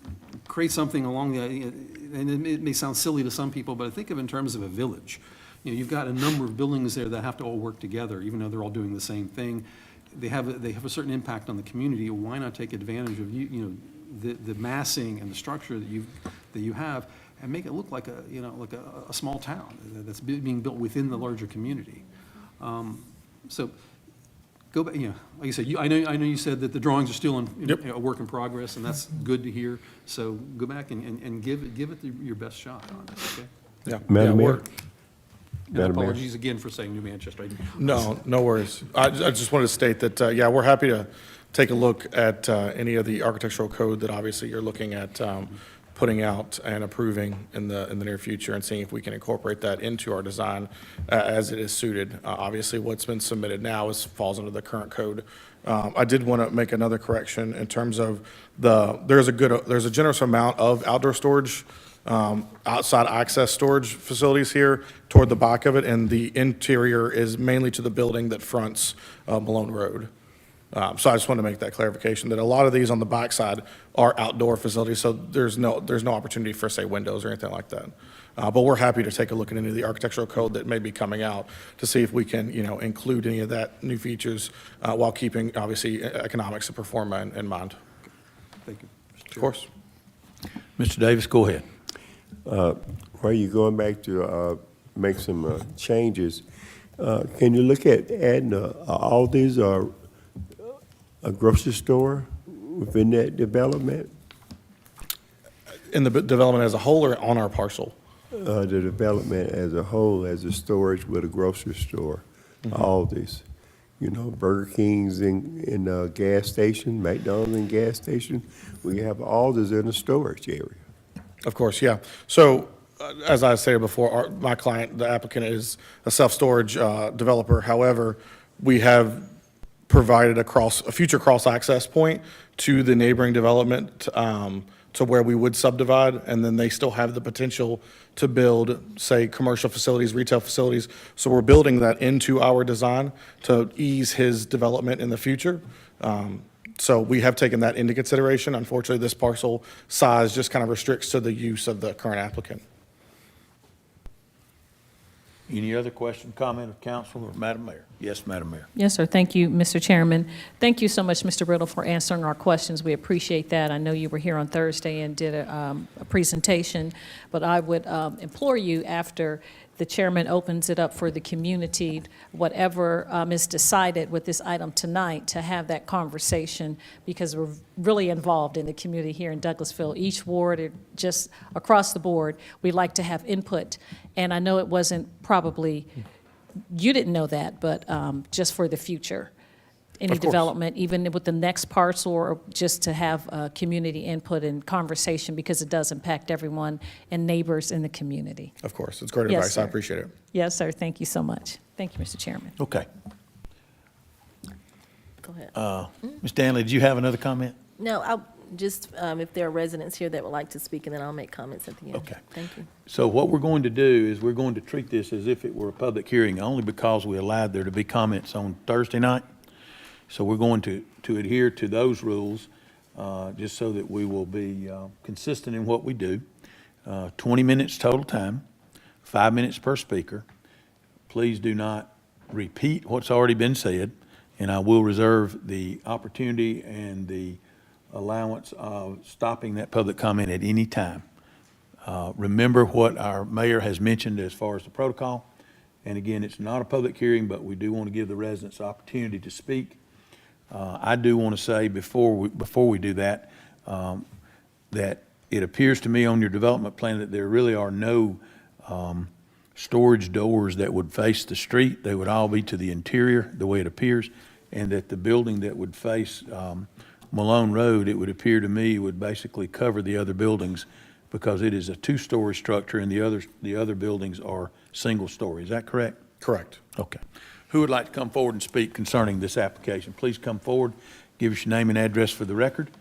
create something along the, and it may sound silly to some people, but think of it in terms of a village. You've got a number of buildings there that have to all work together, even though they're all doing the same thing. They have a certain impact on the community. Why not take advantage of the massing and the structure that you have, and make it look like a small town that's being built within the larger community. So go back, like you said, I know you said that the drawings are still a work in progress, and that's good to hear. So go back and give it your best shot on this, okay? Yeah. Madam Mayor? And Madam Mayor? apologies again for saying New Manchester. No, no worries. I just wanted to state that, yeah, we're happy to take a look at any of the architectural code that obviously you're looking at putting out and approving in the near future, and seeing if we can incorporate that into our design as it is suited. Obviously, what's been submitted now falls under the current code. I did want to make another correction in terms of there's a generous amount of outdoor storage, outside access storage facilities here toward the back of it, and the interior is mainly to the building that fronts Malone Road. So I just want to make that clarification, that a lot of these on the backside are outdoor facilities, so there's no opportunity for, say, windows or anything like that. But we're happy to take a look at any of the architectural code that may be coming out to see if we can, include any of that new features while keeping, obviously, economics of performa in mind. Thank you. Of course. Mr. Davis, go ahead. While you're going back to make some changes, can you look at adding Aldi's or a grocery store within that development? In the development as a whole, or on our parcel? The development as a whole, as a storage with a grocery store, Aldi's. Burger King's in a gas station, McDonald's in gas station. We have Aldi's in a storage area. Of course, yeah. So, as I stated before, my client, the applicant, is a self-storage developer. However, we have provided a future cross-access point to the neighboring development to where we would subdivide, and then they still have the potential to build, say, commercial facilities, retail facilities. So we're building that into our design to ease his development in the future. So we have taken that into consideration. Unfortunately, this parcel size just kind of restricts to the use of the current applicant. Any other question, comment of council or Madam Mayor? Yes, Madam Mayor. Yes, sir. Thank you, Mr. Chairman. Thank you so much, Mr. Riddle, for answering our questions. We appreciate that. I know you were here on Thursday and did a presentation, but I would implore you, after the chairman opens it up for the community, whatever is decided with this item tonight, to have that conversation, because we're really involved in the community here in Douglasville. Each ward, just across the board, we like to have input. And I know it wasn't probably, you didn't know that, but just for the future, any development, even with the next parcel, or just to have community input and conversation, because it does impact everyone and neighbors in the community. Of course, it's great Yes, advice. I sir. appreciate it. Yes, sir. Thank you so much. Thank you, Mr. Chairman. Okay. Go ahead. Ms. Danley, did you have another comment? No, I'll just, if there are residents here that would like to speak, and then I'll make comments at the end. Okay. Thank you. So what we're going to do is we're going to treat this as if it were a public hearing, only because we allowed there to be comments on Thursday night. So we're going to adhere to those rules, just so that we will be consistent in what we do. 20 minutes total time, 5 minutes per speaker. Please do not repeat what's already been said, and I will reserve the opportunity and the allowance of stopping that public comment at any time. Remember what our mayor has mentioned as far as the protocol. And again, it's not a public hearing, but we do want to give the residents the opportunity to speak. I do want to say before we do that, that it appears to me on your development plan that there really are no storage doors that would face the street. They would all be to the interior, the way it appears, and that the building that would face Malone Road, it would appear to me, would basically cover the other buildings because it is a two-story structure and the other buildings are single-story. Is that correct? Correct. Okay. Who would like to come forward and speak concerning this application? Please come forward, give us your name and address for the record,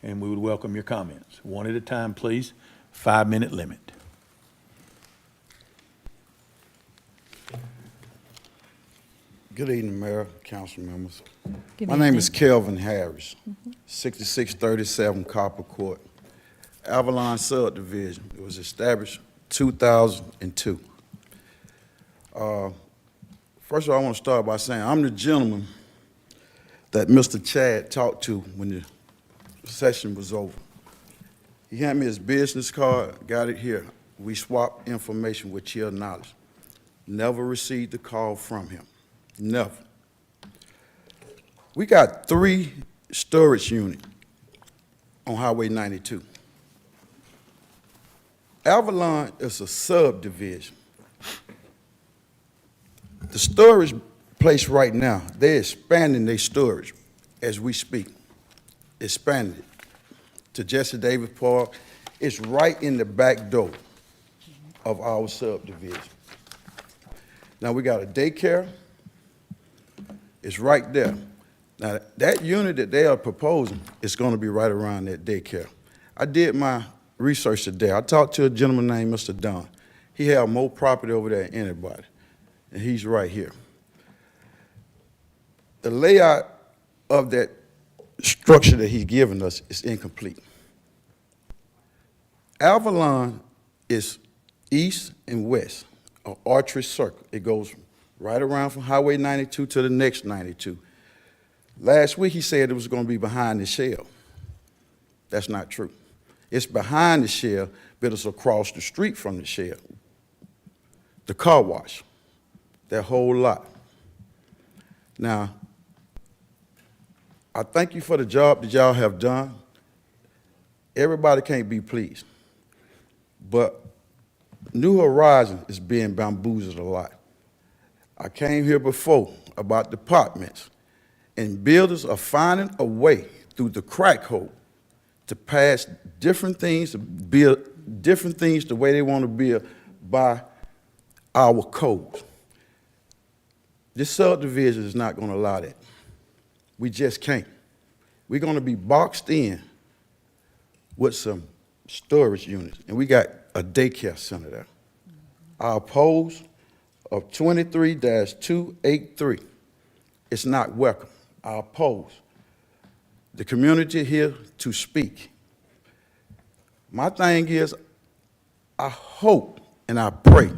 and we would welcome your comments. One at a time, please. 5-minute limit. Good evening, Mayor, council members. Good My name evening. is Kelvin Harris, 6637 Copper Court, Avalon subdivision. It was established 2002. First of all, I want to start by saying I'm the gentleman that Mr. Chad talked to when the session was over. He handed me his business card, got it here. We swapped information with your knowledge. Never received a call from him. Never. We got 3 storage units on Highway 92. Avalon is a subdivision. The storage place right now, they're expanding their storage as we speak. Expanding it to Jesse Davis Park. It's right in the back door of our subdivision. Now we got a daycare. It's right there. Now, that unit that they are proposing is going to be right around that daycare. I did my research today. I talked to a gentleman named Mr. Dunn. He had more property over there than anybody, and he's right here. The layout of that structure that he's given us is incomplete. Avalon is east and west, an archery circle. It goes right around from Highway 92 to the next 92. Last week he said it was going to be behind the shell. That's not true. It's behind the shell, but it's across the street from the shell. The car wash, that whole lot. Now, I thank you for the job that y'all have done. Everybody can't be pleased, but New Horizon is being bamboozled a lot. I came here before about departments, and builders are finding a way through the crack hole to pass different things, to build different things the way they want to build by our codes. This subdivision is not going to allow that. We just can't. We're going to be boxed in with some storage units, and we got a daycare center there. I oppose of 23-283. It's not welcome. I oppose the community here to speak. My thing is, I hope and I pray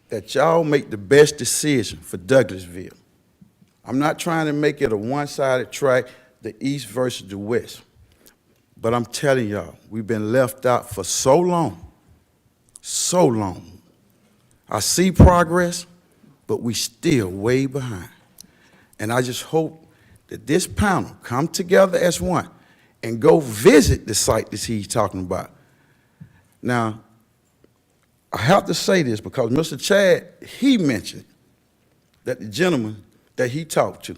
that y'all make the best decision for Douglasville. I'm not trying to make it a one-sided track, the east versus the west. But I'm telling y'all, we've been left out for so long, so long. I see progress, but we still way behind. And I just hope that this panel come together as one and go visit the site that he's talking about. Now, I have to say this because Mr. Chad, he mentioned that the gentleman that he talked to,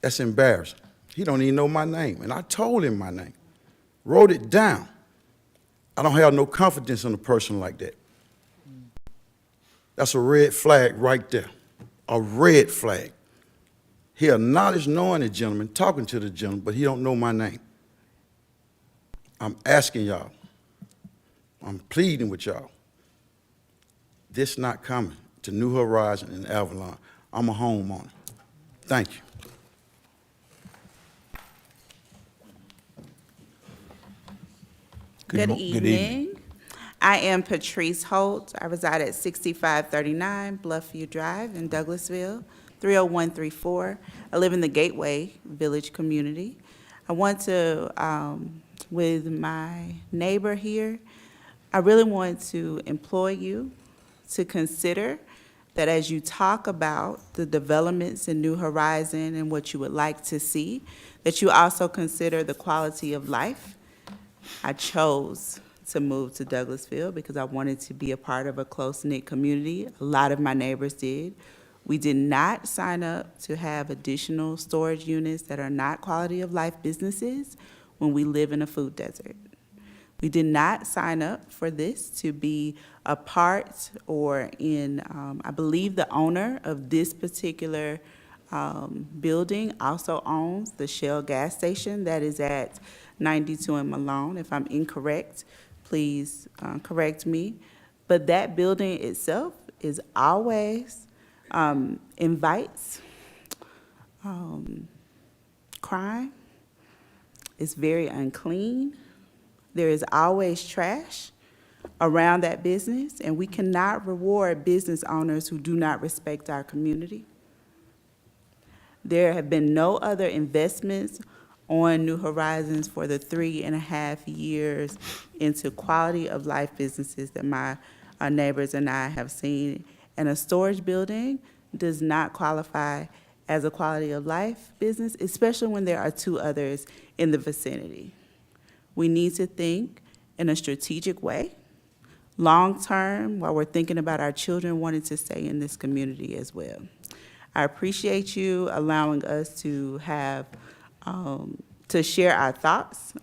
that's embarrassing. He don't even know my name, and I told him my name, wrote it down. I don't have no confidence in a person like that. That's a red flag right there, a red flag. He acknowledged knowing the gentleman, talking to the gentleman, but he don't know my name. I'm asking y'all, I'm pleading with y'all, this not coming to New Horizon and Avalon. I'm a homeowner. Thank you. Good evening. I am Patrice Holt. I reside at 6539 Bluffview Drive in Douglasville, 30134. I live in the Gateway Village community. I want to, with my neighbor here, I really want to employ you to consider that as you talk about the developments in New Horizon and what you would like to see, that you also consider the quality of life. I chose to move to Douglasville because I wanted to be a part of a close-knit community. A lot of my neighbors did. We did not sign up to have additional storage units that are not quality of life businesses when we live in a food desert. We did not sign up for this to be a part or in, I believe the owner of this particular building also owns the Shell gas station that is at 92 and Malone. If I'm incorrect, please correct me. But that building itself is always invites crime. It's very unclean. There is always trash around that business, and we cannot reward business owners who do not respect our community. There have been no other investments on New Horizons for the 3.5 years into quality of life businesses that my neighbors and I have seen. And a storage building does not qualify as a quality of life business, especially when there are two others in the vicinity. We need to think in a strategic way, long-term, while we're thinking about our children wanting to stay in this community as well. I appreciate you allowing us to have, to share our thoughts,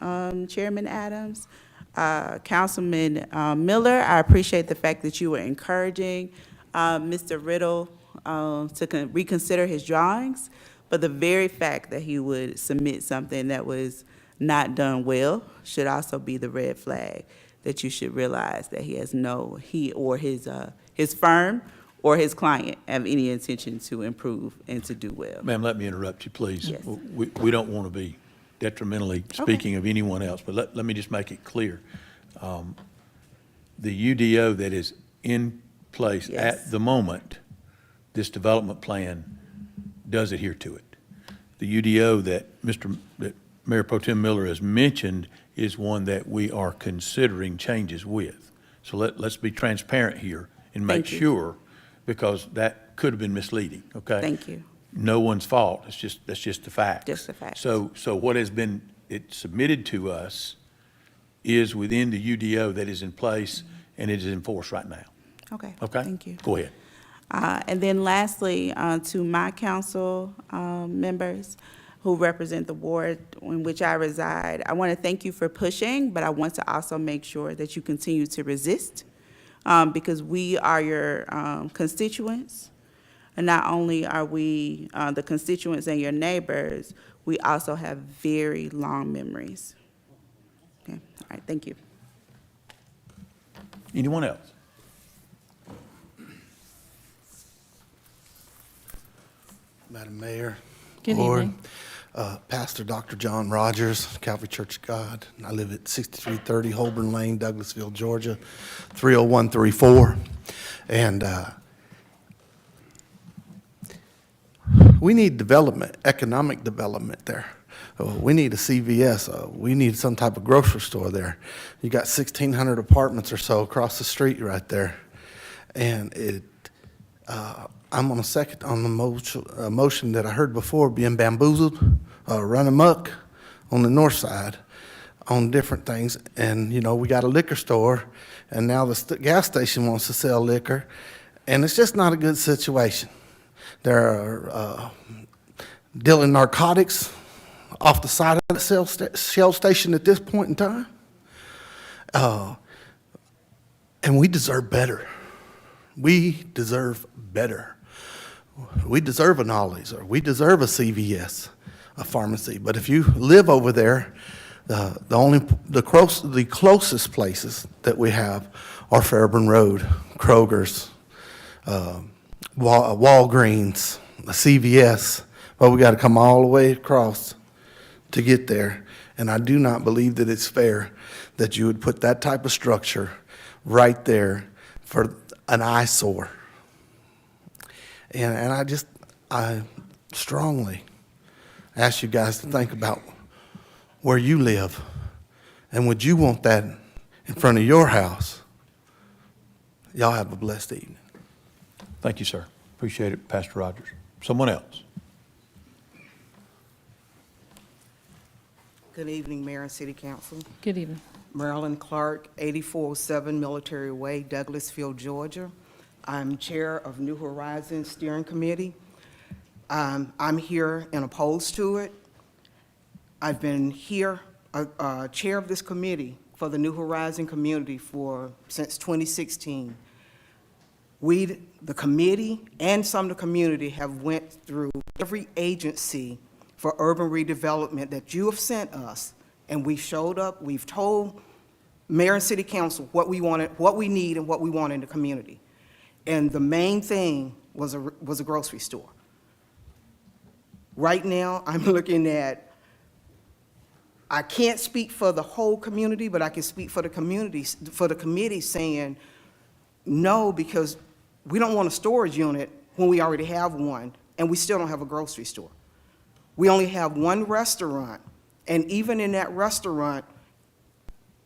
Chairman Adams. Councilman Miller, I appreciate the fact that you were encouraging Mr. Riddle to reconsider his drawings, but the very fact that he would submit something that was not done well should also be the red flag that you should realize that he or his firm or his client have any intention to improve and to do well. Ma'am, let me interrupt you, please. Yes. We don't want to be detrimentally speaking of anyone else, but let me just make it clear. The UDO that is in place Yes. at the moment, this development plan does adhere to it. The UDO that Mayor Pro Tem Miller has mentioned is one that we are considering changes with. So let's be transparent here and make Thank you. sure, because that could have been misleading, okay? Thank you. No one's fault. That's just the fact. Just the facts. So what has been submitted to us is within the UDO that is in place, and it is enforced right now. Okay. Okay? Thank you. Go ahead. And then lastly, to my council members who represent the ward in which I reside, I want to thank you for pushing, but I want to also make sure that you continue to resist, because we are your constituents. And not only are we the constituents and your neighbors, we also have very long memories. Okay, all right, thank you. Anyone else? Madam Mayor, Good Lord, evening. Pastor Dr. John Rogers, Calvary Church of God. I live at 6330 Holborn Lane, Douglasville, Georgia, 30134. And we need development, economic development there. We need a CVS. We need some type of grocery store there. You got 1,600 apartments or so across the street right there. And I'm on the motion that I heard before, being bamboozled, run amok on the north side on different things. And, you know, we got a liquor store, and now the gas station wants to sell liquor, and it's just not a good situation. There are dealing narcotics off the side of the Shell station at this point in time. And we deserve better. We deserve better. We deserve an Ollie's, or we deserve a CVS, a pharmacy. But if you live over there, the closest places that we have are Fairburn Road, Kroger's, Walgreens, a CVS. But we got to come all the way across to get there. And I do not believe that it's fair that you would put that type of structure right there for an eyesore. And I strongly ask you guys to think about where you live, and would you want that in front of your house? Y'all have a blessed evening. Thank you, sir. Appreciate it, Pastor Rogers. Someone else? Good evening, Mayor and City Council. Good evening. Marilyn Clark, 8407 Military Way, Douglasville, Georgia. I'm Chair of New Horizons Steering Committee. I'm here and opposed to it. I've been here, Chair of this committee for the New Horizon community since 2016. We, the committee, and some of the community have went through every agency for urban redevelopment that you have sent us, and we showed up, we've told mayor and city council what we wanted, what we need, and what we want in the community. And the main thing was a grocery store. Right now, I'm looking at, I can't speak for the whole community, but I can speak for the committee saying no, because we don't want a storage unit when we already have one, and we still don't have a grocery store. We only have one restaurant, and even in that restaurant,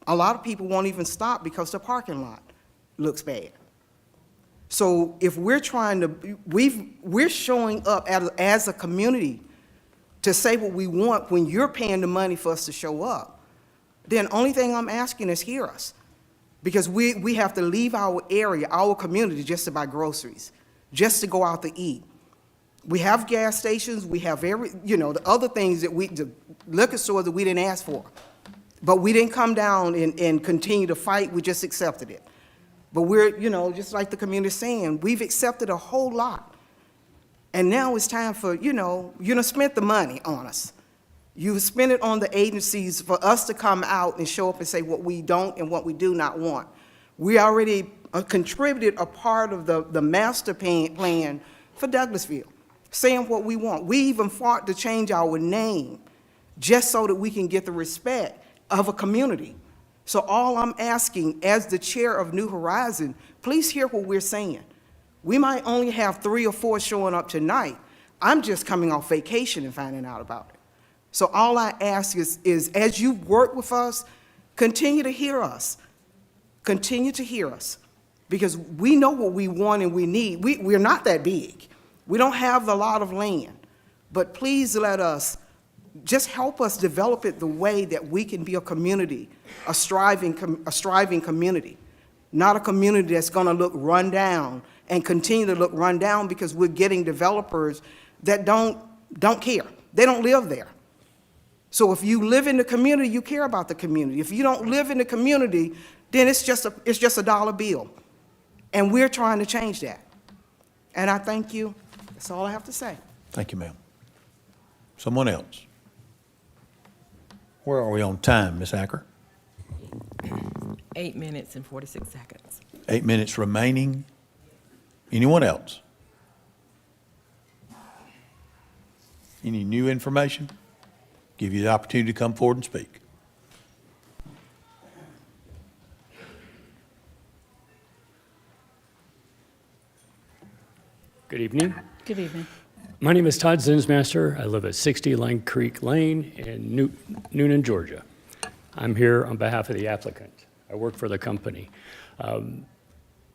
a lot of people won't even stop because the parking lot looks bad. So if we're trying to, we're showing up as a community to say what we want when you're paying the money for us to show up, then only thing I'm asking is hear us. Because we have to leave our area, our community, just to buy groceries, just to go out to eat. We have gas stations, we have the other things that the liquor stores that we didn't ask for. But we didn't come down and continue to fight, we just accepted it. But we're, just like the community is saying, we've accepted a whole lot. And now it's time for, you spent the money on us. You spent it on the agencies for us to come out and show up and say what we don't and what we do not want. We already contributed a part of the master plan for Douglasville, saying what we want. We even fought to change our name just so that we can get the respect of a community. So all I'm asking, as the chair of New Horizon, please hear what we're saying. We might only have 3 or 4 showing up tonight. I'm just coming off vacation and finding out about it. So all I ask is as you work with us, continue to hear us. Continue to hear us. Because we know what we want and we need. We're not that big. We don't have a lot of land. But please let us, just help us develop it the way that we can be a community, a striving community. Not a community that's gonna look run down and continue to look run down because we're getting developers that don't care. They don't live there. So if you live in the community, you care about the community. If you don't live in the community, then it's just a dollar bill. And we're trying to change that. And I thank you. That's all I have to say. Thank you, ma'am. Someone else? Where are we on time, Ms. Acker? 8 minutes and 46 seconds. 8 minutes remaining. Anyone else? Any new information? Give you the opportunity to come forward and speak. Good evening. Good evening. My name is Todd Zinsmaster. I live at 60 Lang Creek Lane in Noonan, Georgia. I'm here on behalf of the applicant. I work for the company.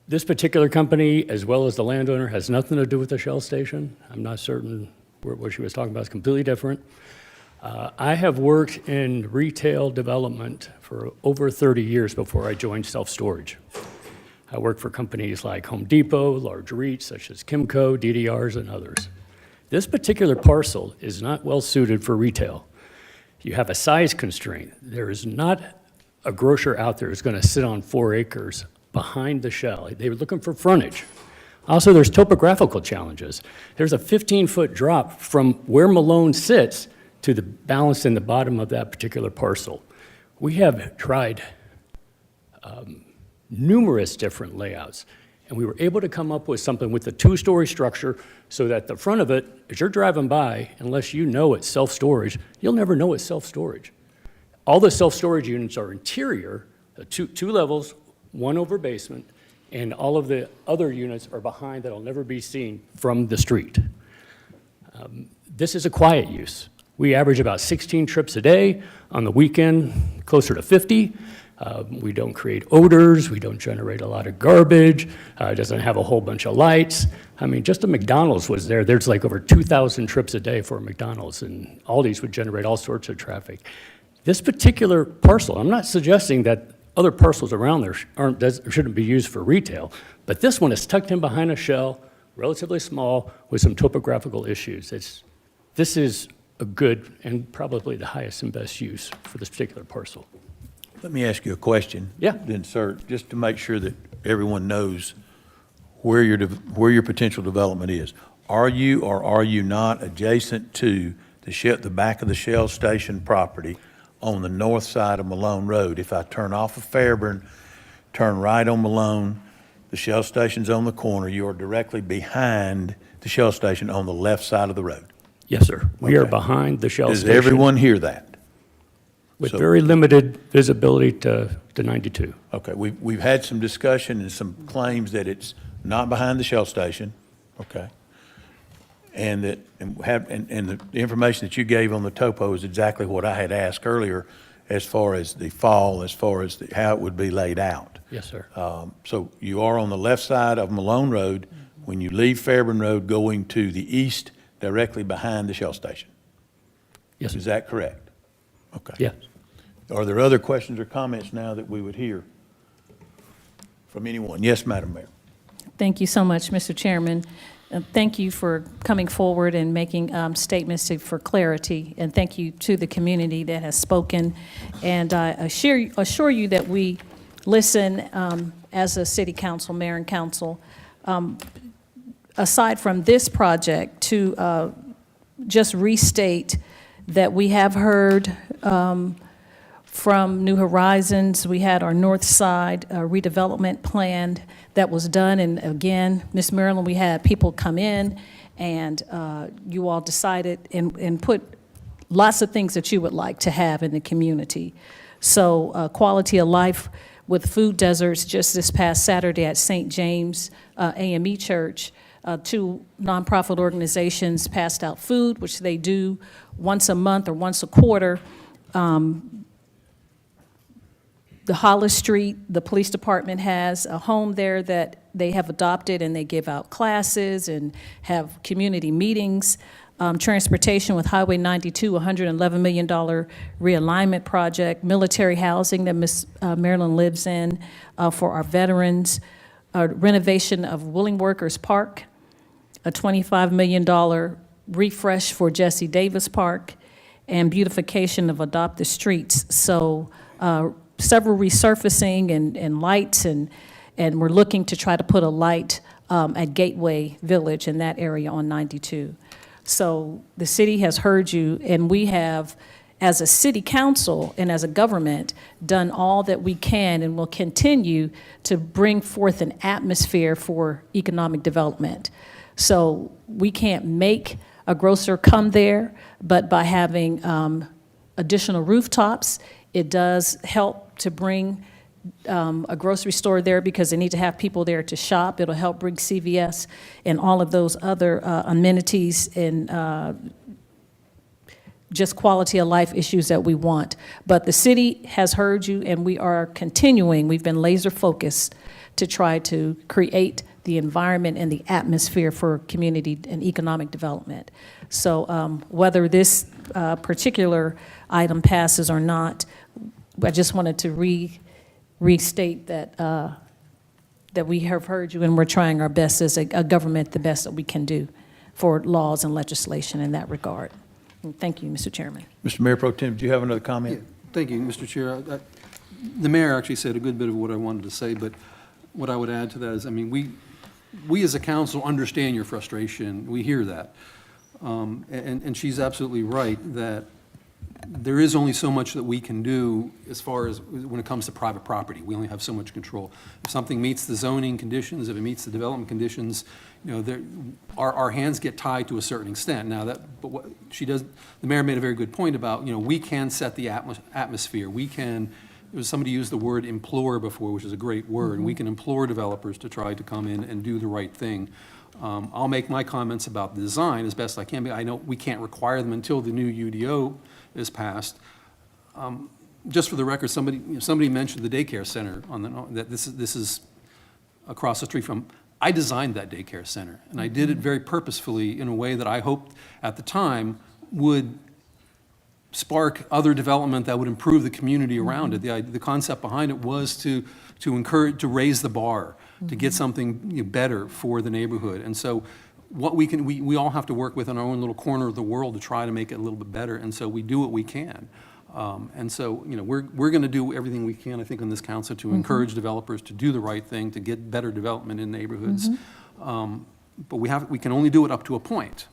This particular company, as well as the landowner, has nothing to do with the Shell station. I'm not certain what she was talking about is completely different. I have worked in retail development for over 30 years before I joined self-storage. I worked for companies like Home Depot, large REITs such as Kimco, DDRs, and others. This particular parcel is not well suited for retail. You have a size constraint. There is not a grocer out there who's going to sit on 4 acres behind the Shell. They were looking for frontage. Also, there's topographical challenges. There's a 15-foot drop from where Malone sits to the balance in the bottom of that particular parcel. We have tried numerous different layouts, and we were able to come up with something with a 2-story structure so that the front of it, as you're driving by, unless you know it's self-storage, you'll never know it's self-storage. All the self-storage units are interior, two levels, 1 over basement, and all of the other units are behind that'll never be seen from the street. This is a quiet use. We average about 16 trips a day. On the weekend, closer to 50. We don't create odors. We don't generate a lot of garbage. It doesn't have a whole bunch of lights. I mean, just a McDonald's was there. There's like over 2,000 trips a day for a McDonald's, and Aldi's would generate all sorts of traffic. This particular parcel, I'm not suggesting that other parcels around there shouldn't be used for retail, but this one is tucked in behind a shell, relatively small, with some topographical issues. This is a good and probably the highest and best use for this particular parcel. Let me ask you a question. Yeah. Then, sir, just to make sure that everyone knows where your potential development is. Are you or are you not adjacent to the back of the Shell Station property on the north side of Malone Road? If I turn off of Fairburn, turn right on Malone, the Shell Station's on the corner, you are directly behind the Shell Station on the left side of the road. Yes, sir. We are Okay. behind the Shell Does station. everyone hear that? With So- very limited visibility to 92. Okay, we've had some discussion and some claims that it's not behind the Shell Station, okay? And that, and the information that you gave on the topo is exactly what I had asked earlier as far as the fall, as far as how it would be laid out. Yes, sir. So you are on the left side of Malone Road when you leave Fairburn Road going to the east, directly behind the Shell Station. Yes, sir. Is that correct? Okay. Yes. Are there other questions or comments now that we would hear from anyone? Yes, Madam Mayor. Thank you so much, Mr. Chairman. Thank you for coming forward and making statements for clarity, and thank you to the community that has spoken. And I assure you that we listen as a city council, mayor and council. Aside from this project, to just restate that we have heard from New Horizons. We had our north side redevelopment plan that was done, and again, Ms. Marilyn, we had people come in, and you all decided and put lots of things that you would like to have in the community. So quality of life with food deserts. Just this past Saturday at St. James AME Church, 2 nonprofit organizations passed out food, which they do once a month or once a quarter. The Hollis Street, the police department has a home there that they have adopted, and they give out classes and have community meetings. Transportation with Highway 92, $111 million realignment project. Military housing that Ms. Marilyn lives in for our veterans. Renovation of Willing Workers Park, a $25 million refresh for Jesse Davis Park, and beautification of adopted streets. So several resurfacing and lights, and we're looking to try to put a light at Gateway Village in that area on 92. So the city has heard you, and we have, as a city council and as a government, done all that we can and will continue to bring forth an atmosphere for economic development. So we can't make a grocer come there, but by having additional rooftops, it does help to bring a grocery store there because they need to have people there to shop. It'll help bring CVS and all of those other amenities and just quality of life issues that we want. But the city has heard you, and we are continuing. We've been laser focused to try to create the environment and the atmosphere for community and economic development. So whether this particular item passes or not, I just wanted to restate that that we have heard you, and we're trying our best as a government, the best that we can do for laws and legislation in that regard. And thank you, Mr. Chairman. Mr. Mayor Pro Tem, do you have another comment? Yeah, thank you, Mr. Chair. The mayor actually said a good bit of what I wanted to say, but what I would add to that is, I mean, we as a council understand your frustration. We hear that. And she's absolutely right that there is only so much that we can do as far as when it comes to private property. We only have so much control. If something meets the zoning conditions, if it meets the development conditions, you know, our hands get tied to a certain extent. Now but what she does, the mayor made a very good point about, you know, we can set the atmosphere. We can, there was somebody used the word implore before, which is a great word. We can implore developers to try to come in and do the right thing. I'll make my comments about the design as best I can, but I know we can't require them until the new UDO is passed. Just for the record, somebody mentioned the daycare center that this is across the street from. I designed that daycare center, and I did it very purposefully in a way that I hoped at the time would spark other development that would improve the community around it. The concept behind it was to encourage, to raise the bar, to get something better for the neighborhood. And so what we all have to work with in our own little corner of the world to try to make it a little bit better, and so we do what we can. And so, we're going to do everything we can, I think, on this council to encourage developers to do the right thing, to get better development in neighborhoods. But we can only do it up to a point.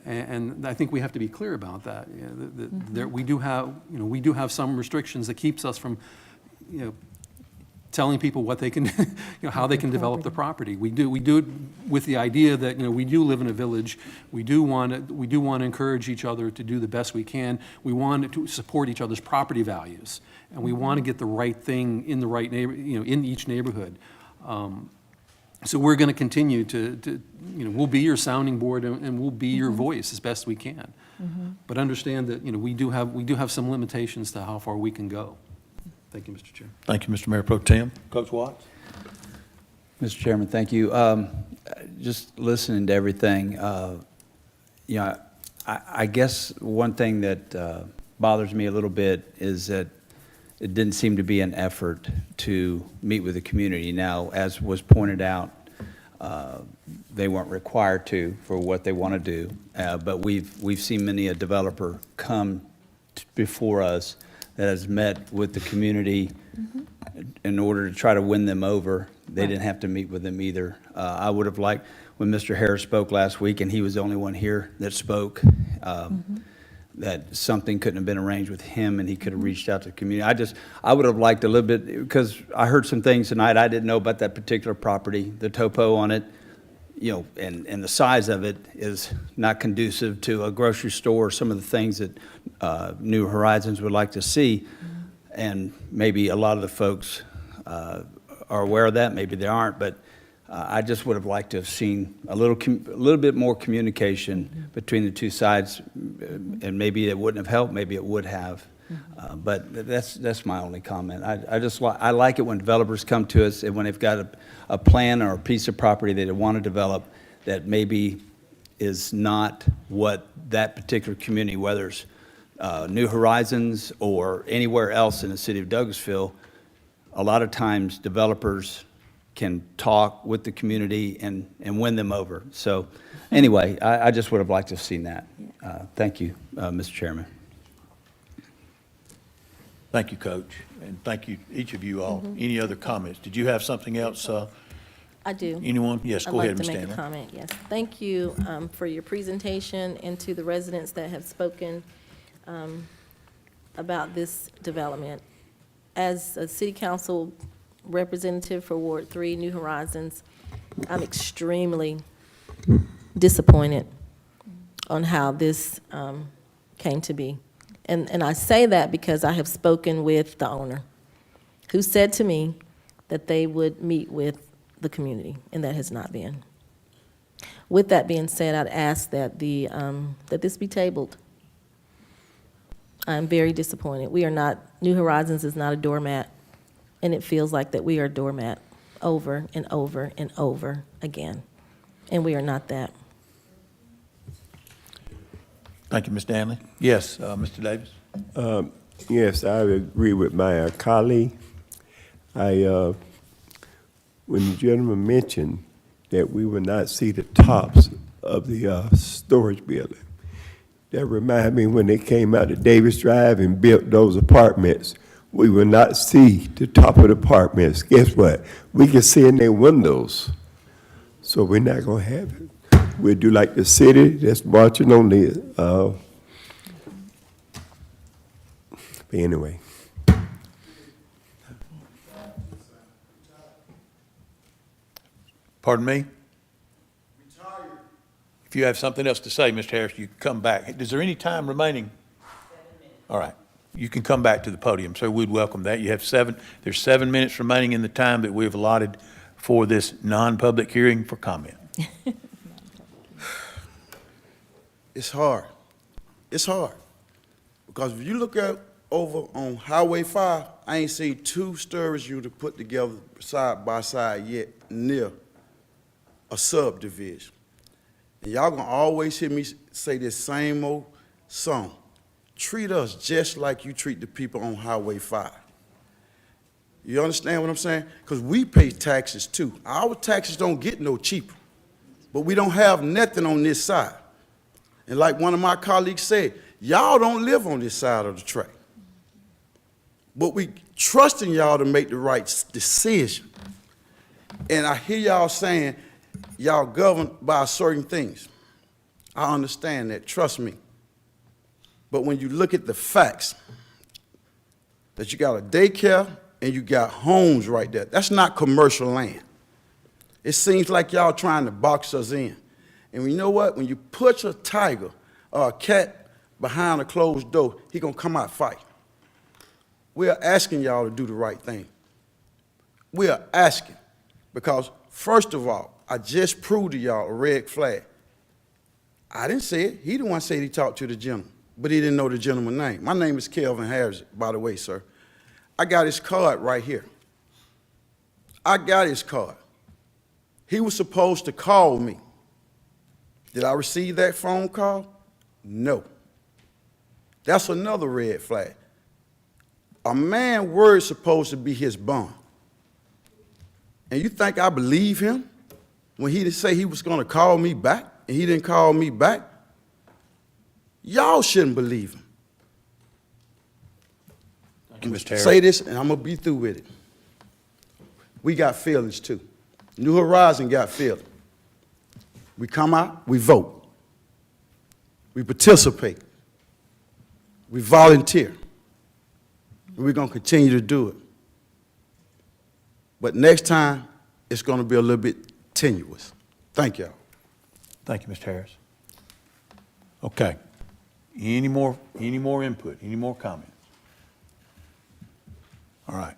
And I think we have to be clear about that. We do have some restrictions that keeps us from, telling people what they can, how they can develop the property. We do it with the idea that, we do live in a village. We do want to encourage each other to do the best we can. We want to support each other's property values, and we want to get the right thing in the right in each neighborhood. So we're going to continue to we'll be your sounding board, and we'll be your voice as best we can. But understand that, we do have some limitations to how far we can go. Thank you, Mr. Chair. Thank you, Mr. Mayor Pro Tem. Coach Watts? Mr. Chairman, thank you. Just listening to everything, I guess one thing that bothers me a little bit is that it didn't seem to be an effort to meet with the community. Now, as was pointed out, they weren't required to for what they want to do, but we've seen many a developer come before us that has met with the community in order to try to win them over. They didn't have to meet with them either. I would have liked, when Mr. Harris spoke last week, and he was the only one here that spoke, that something couldn't have been arranged with him and he could have reached out to the community. I would have liked a little bit, because I heard some things tonight I didn't know about that particular property, the topo on it, and the size of it is not conducive to a grocery store, some of the things that New Horizons would like to see. And maybe a lot of the folks are aware of that, maybe they aren't, but I just would have liked to have seen a little bit more communication between the two sides, and maybe it wouldn't have helped, maybe it would have. But that's my only comment. I like it when developers come to us and when they've got a plan or a piece of property that they want to develop that maybe is not what that particular community, whether it's New Horizons or anywhere else in the city of Douglasville. A lot of times developers can talk with the community and win them over. So anyway, I just would have liked to have seen that. Thank you, Mr. Chairman. Thank you, Coach, and thank you, each of you all. Any other comments? Did you have something else? I do. Anyone? Yes, go ahead, Ms. I'd like to Stanley. make a comment, yes. Thank you for your presentation, and to the residents that have spoken about this development. As a city council representative for Ward 3, New Horizons, I'm extremely disappointed on how this came to be. And I say that because I have spoken with the owner, who said to me that they would meet with the community, and that has not been. With that being said, I'd ask that that this be tabled. I'm very disappointed. We are not, New Horizons is not a doormat, and it feels like that we are a doormat over and over and over again, and we are not that. Thank you, Ms. Stanley. Yes, Mr. Davis. Yes, I agree with my colleague. When the gentleman mentioned that we will not see the tops of the storage building, that reminded me when they came out to Davis Drive and built those apartments, we will not see the top of the apartments. Guess what? We can see in their windows. So we're not going to have it. We'll do like the city that's marching on the, but anyway. Pardon me? If you have something else to say, Mr. Harris, you can come back. Is there any time remaining? 7 minutes. All right. You can come back to the podium, so we'd welcome that. You have there's 7 minutes remaining in the time that we have allotted for this non-public hearing for comment. It's hard. It's hard. Because if you look at over on Highway 5, I ain't seen 2 storage units put together side by side yet near a subdivision. And y'all gonna always hear me say this same old song. Treat us just like you treat the people on Highway 5. You understand what I'm saying? Because we pay taxes too. Our taxes don't get no cheaper. But we don't have nothing on this side. And like one of my colleagues said, y'all don't live on this side of the track. but we trusting y'all to make the right decision. And I hear y'all saying y'all governed by certain things. I understand that, trust me. But when you look at the facts, that you got a daycare and you got homes right there, that's not commercial land. It seems like y'all trying to box us in. And you know what? When you put a tiger or a cat behind a closed door, he gonna come out fight. We are asking y'all to do the right thing. We are asking because, first of all, I just proved to y'all a red flag. I didn't say it. He the one said he talked to the gentleman, but he didn't know the gentleman's name. My name is Kelvin Harris, by the way, sir. I got his card right here. I got his card. He was supposed to call me. Did I receive that phone call? No. That's another red flag. A man's word is supposed to be his bond. And you think I believe him when he didn't say he was going to call me back and he didn't call me back? Y'all shouldn't believe him. I'm going to say this and I'm going to be through with it. We got feelings too. New Horizon got feelings. We come out, we vote. We participate. We volunteer. And we're going to continue to do it. But next time, it's going to be a little bit tenuous. Thank y'all. Thank you, Mr. Harris. Okay. Any more input? Any more comments? All right.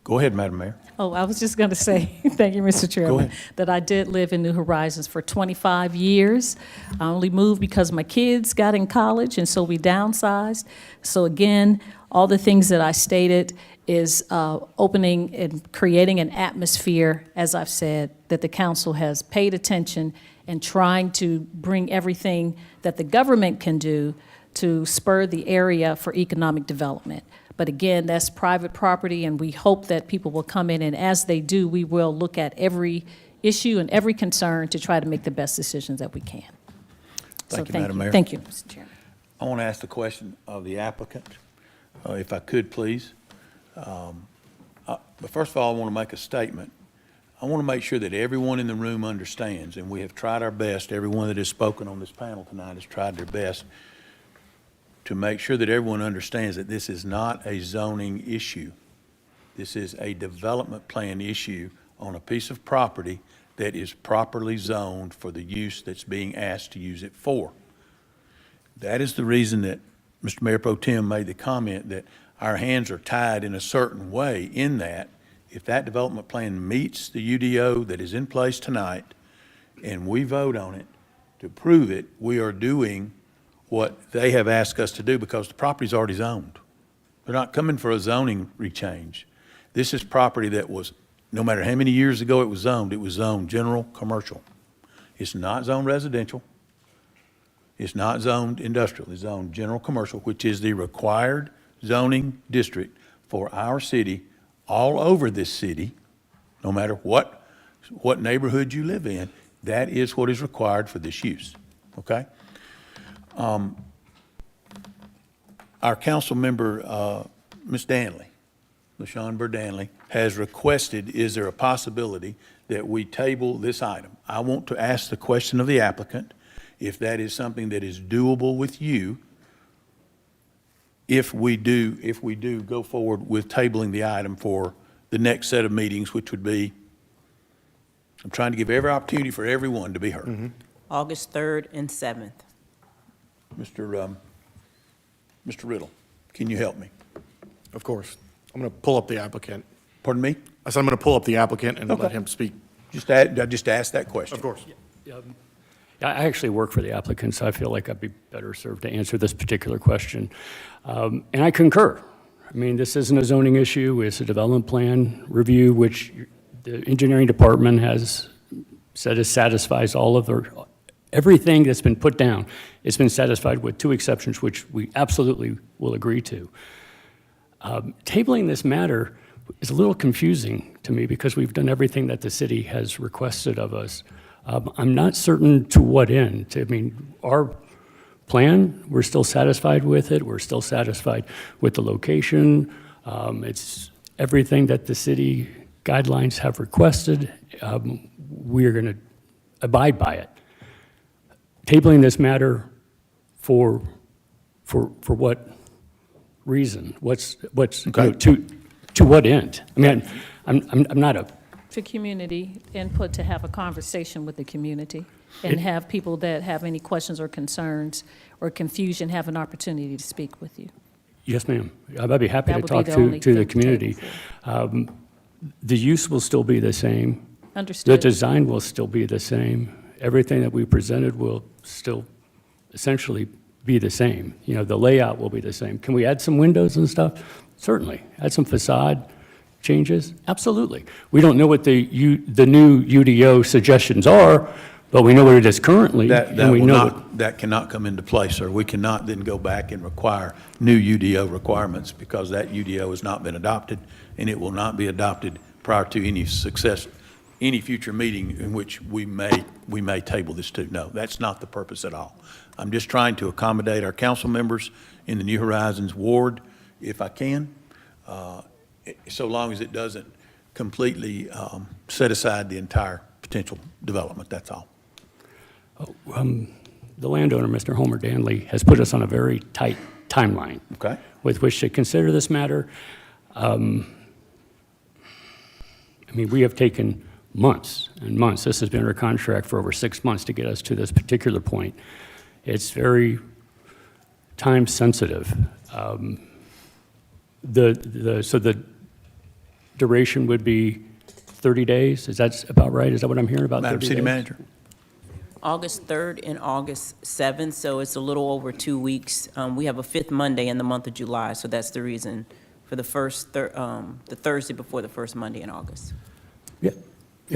Go ahead, Madam Mayor. Oh, I was just going to say, thank you, Mr. Chairman, that I did live in New Horizons for 25 years. I only moved because my kids got in college, and so we downsized. So again, all the things that I stated is opening and creating an atmosphere, as I've said, that the council has paid attention and trying to bring everything that the government can do to spur the area for economic development. But again, that's private property, and we hope that people will come in, and as they do, we will look at every issue and every concern to try to make the best decisions that we can. Thank you, Madam Mayor. Thank you, Mr. Chairman. I want to ask the question of the applicant, if I could, please. But first of all, I want to make a statement. I want to make sure that everyone in the room understands, and we have tried our best, everyone that has spoken on this panel tonight has tried their best to make sure that everyone understands that this is not a zoning issue. This is a development plan issue on a piece of property that is properly zoned for the use that's being asked to use it for. That is the reason that Mr. Mayor Pro Tem made the comment that our hands are tied in a certain way, in that if that development plan meets the UDO that is in place tonight and we vote on it to prove it, we are doing what they have asked us to do because the property's already zoned. They're not coming for a zoning rechange. This is property that was, no matter how many years ago it was zoned general commercial. It's not zoned residential. It's not zoned industrial. It's zoned general commercial, which is the required zoning district for our city, all over this city, no matter what neighborhood you live in. That is what is required for this use, okay? Our council member, Ms. Danley, LaShawn Burdanley, has requested, is there a possibility that we table this item? I want to ask the question of the applicant, if that is something that is doable with you, if we do go forward with tabling the item for the next set of meetings, which would be, I'm trying to give every opportunity for everyone to be heard. Mm-hmm. August 3rd and 7th. Mr. Riddle, can you help me? Of course. I'm going to pull up the applicant. Pardon me? I said I'm going to pull up the applicant and Okay. let him speak. I just asked that question. Of course. Yeah, I actually work for the applicant, so I feel like I'd be better served to answer this particular question. And I concur. I mean, this isn't a zoning issue, it's a development plan review, which the engineering department has said satisfies all of everything that's been put down. It's been satisfied with two exceptions, which we absolutely will agree to. Tabling this matter is a little confusing to me because we've done everything that the city has requested of us. I'm not certain to what end. I mean, our plan, we're still satisfied with it. We're still satisfied with the location. It's everything that the city guidelines have requested. We are going to abide by it. Tabling this matter for what reason? What's to what end? I mean, I'm not a For community input, to have a conversation with the community and have people that have any questions or concerns or confusion have an opportunity to speak with you. Yes, ma'am. I'd be happy That to would talk be the only to the thing to community. table The use will still be the same. The Understood. design will still be the same. Everything that we presented will still essentially be the same. You know, the layout will be the same. Can we add some windows and stuff? Certainly. Add some facade changes? Absolutely. We don't know what the new UDO suggestions are, but we know what it is currently. and we know That cannot come into play, sir. We cannot then go back and require new UDO requirements because that UDO has not been adopted, and it will not be adopted prior to any future meeting in which we may table this to. No, that's not the purpose at all. I'm just trying to accommodate our council members in the New Horizons ward, if I can, so long as it doesn't completely set aside the entire potential development, that's all. the landowner, Mr. Homer Danley, has put us on a very tight timeline Okay. with which to consider this matter. I mean, we have taken months and months. This has been our contract for over 6 months to get us to this particular point. It's very time sensitive. So the duration would be 30 days? Is that about right? Is that what I'm hearing about? Madam 30 City days? Manager? August 3rd and August 7th, so it's a little over 2 weeks. We have a fifth Monday in the month of July, so that's the reason for the the Thursday before the first Monday in August. Yeah,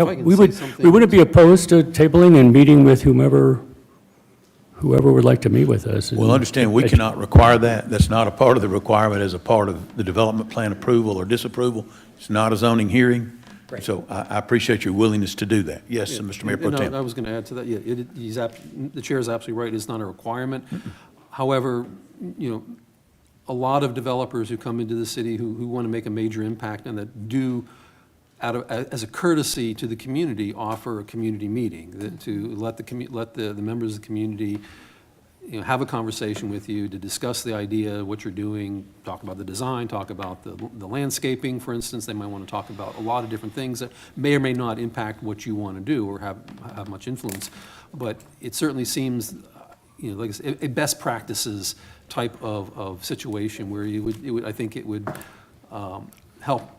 I can we say would, something- we wouldn't be opposed to tabling and meeting with whoever would like to meet with us. Well, understand, we cannot require that. That's not a part of the requirement as a part of the development plan approval or disapproval. It's not a zoning hearing. Right. So I appreciate your willingness to do that. Yes, Mr. Mayor Pro No, Tem. I was going to add to that, yeah, the chair is absolutely right, it's not a requirement. However, you know, a lot of developers who come into the city who want to make a major impact and that do, as a courtesy to the community, offer a community meeting, to let the members of the community, you know, have a conversation with you to discuss the idea, what you're doing, talk about the design, talk about the landscaping, for instance. They might want to talk about a lot of different things that may or may not impact what you want to do or have much influence. But it certainly seems, you know, like I said, a best practices type of situation where I think it would help.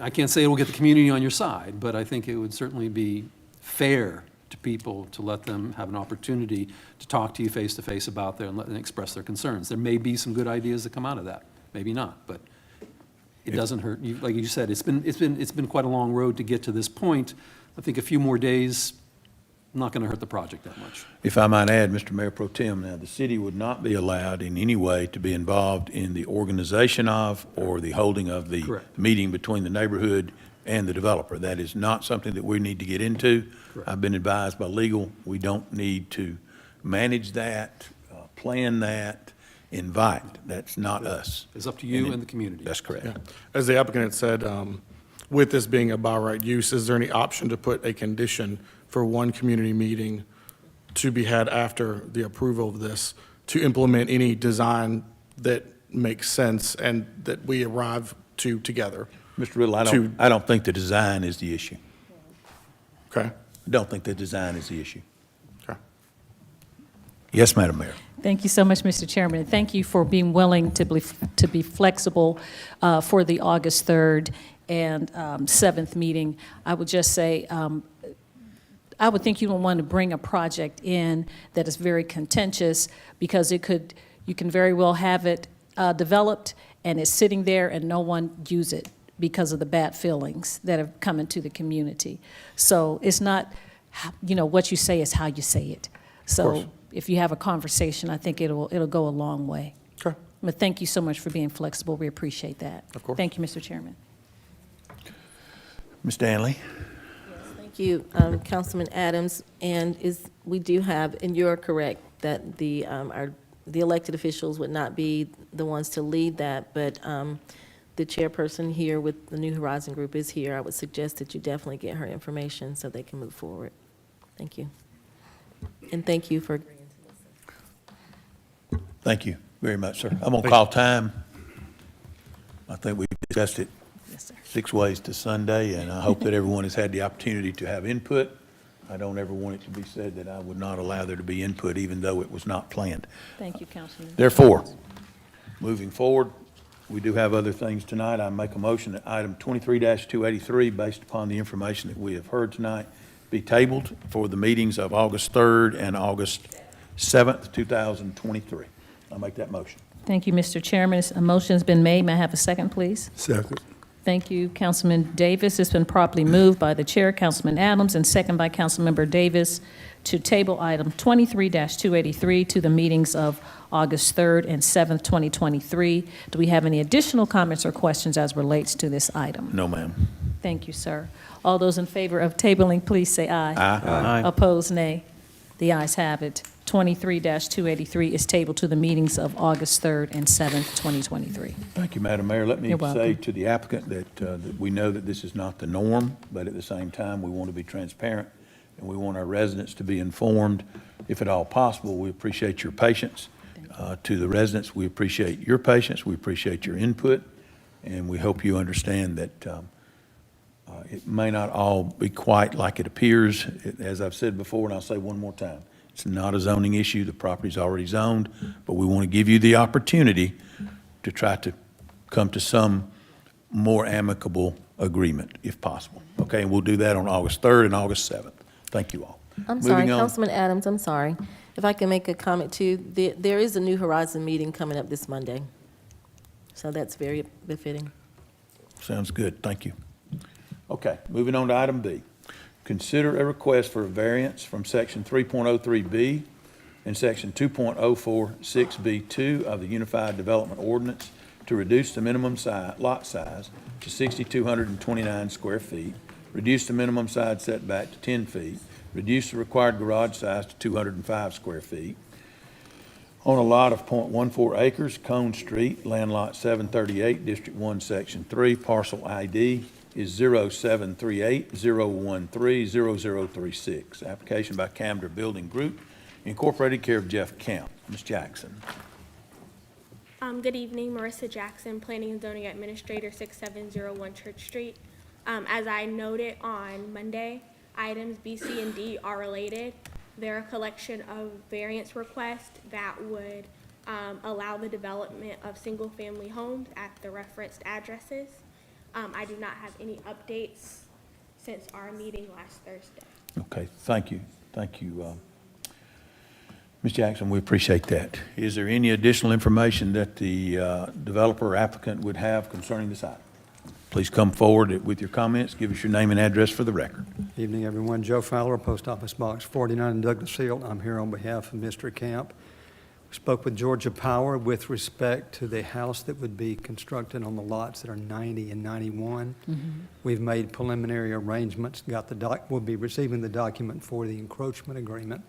I can't say it will get the community on your side, but I think it would certainly be fair to people to let them have an opportunity to talk to you face about there and express their concerns. There may be some good ideas that come out of that, maybe not, but it doesn't hurt. Like you said, it's been quite a long road to get to this point. I think a few more days, not going to hurt the project that much. If I might add, Mr. Mayor Pro Tem, now, the city would not be allowed in any way to be involved in the organization of or the holding of the Correct. meeting between the neighborhood and the developer. That is not something that we need to get into. Correct. I've been advised by legal, we don't need to manage that, plan that, invite. That's not us. It's up to you and the community. That's correct. Yeah. As the applicant had said, with this being a by right use, is there any option to put a condition for one community meeting to be had after the approval of this to implement any design that makes sense and that we arrive to together? Mr. Riddle, I don't think the design is the issue. Okay. I don't think the design is the issue. Okay. Yes, Madam Mayor. Thank you so much, Mr. Chairman, and thank you for being willing to be flexible for the August 3rd and 7th meeting. I would just say, I would think you don't want to bring a project in that is very contentious because you can very well have it developed and it's sitting there and no one use it because of the bad feelings that have come into the community. So it's not, you know, what you say is how you say it. So if you have a conversation, I think it'll go a long way. Okay. But thank you so much for being flexible. We appreciate that. Of course. Thank you, Mr. Chairman. Ms. Danley? Thank you, Councilman Adams. And we do have, and you're correct, that the elected officials would not be the ones to lead that, but the chairperson here with the New Horizon Group is here. I would suggest that you definitely get her information so they can move forward. Thank you. And thank you for agreeing to listen. Thank you very much, sir. I'm going to call time. I think we discussed it Yes, sir. 6 ways to Sunday, and I hope that everyone has had the opportunity to have input. I don't ever want it to be said that I would not allow there to be input, even though it was not planned. Thank you, Councilman. Therefore, moving forward, we do have other things tonight. I make a motion that item 23-283, based upon the information that we have heard tonight, be tabled for the meetings of August 3rd and August 7th, 2023. I'll make that motion. Thank you, Mr. Chairman. A motion's been made. May I have a second, please? Second. Thank you, Councilman Davis. It's been properly moved by the chair, Councilman Adams, and second by Councilmember Davis to table item 23-283 to the meetings of August 3rd and 7th, 2023. Do we have any additional comments or questions as relates to this item? No, ma'am. Thank you, sir. All those in favor of tabling, please say aye. Aye. Opposed, nay. The ayes have it. 23-283 is tabled to the meetings of August 3rd and 7th, 2023. Thank you, Madam Mayor. Let me You're say welcome. to the applicant that we know that this is not the norm, but at the same time, we want to be transparent, and we want our residents to be informed. If at all possible, we appreciate your patience. To the residents, we appreciate your patience, we appreciate your input, and we hope you understand that it may not all be quite like it appears. As I've said before, and I'll say one more time, it's not a zoning issue. The property's already zoned, but we want to give you the opportunity to try to come to some more amicable agreement, if possible. Okay, and we'll do that on August 3rd and August 7th. Thank you all. I'm sorry, Moving on. Councilman Adams, I'm sorry. If I can make a comment too, there is a New Horizon meeting coming up this Monday. So that's very befitting. Sounds good, thank you. Okay, moving on to item B. Consider a request for a variance from section 3.03B and section 2.046B2 of the Unified Development Ordinance to reduce the minimum lot size to 6,229 square feet, reduce the minimum side setback to 10 feet, reduce the required garage size to 205 square feet, on a lot of .14 acres, Cone Street, land lot 738, District 1, Section 3, parcel ID is 0738-013-0036. Application by Camden Building Group, Incorporated, care of Jeff Kemp. Ms. Jackson. Good evening, Marissa Jackson, Planning and Zoning Administrator, 6701 Church Street. As I noted on Monday, items B, C, and D are related. They're a collection of variance requests that would allow the development of single-family homes at the referenced addresses. I do not have any updates since our meeting last Thursday. Okay, thank you. Thank you, Ms. Jackson, we appreciate that. Is there any additional information that the developer or applicant would have concerning this item? Please come forward with your comments. Give us your name and address for the record. Evening, everyone. Joe Fowler, Post Office Box 49 in Douglasfield. I'm here on behalf of Mr. Camp. We spoke with Georgia Power with respect to the house that would be constructed on the lots that are 90 and 91. We've made preliminary arrangements, we'll be receiving the document for the encroachment agreement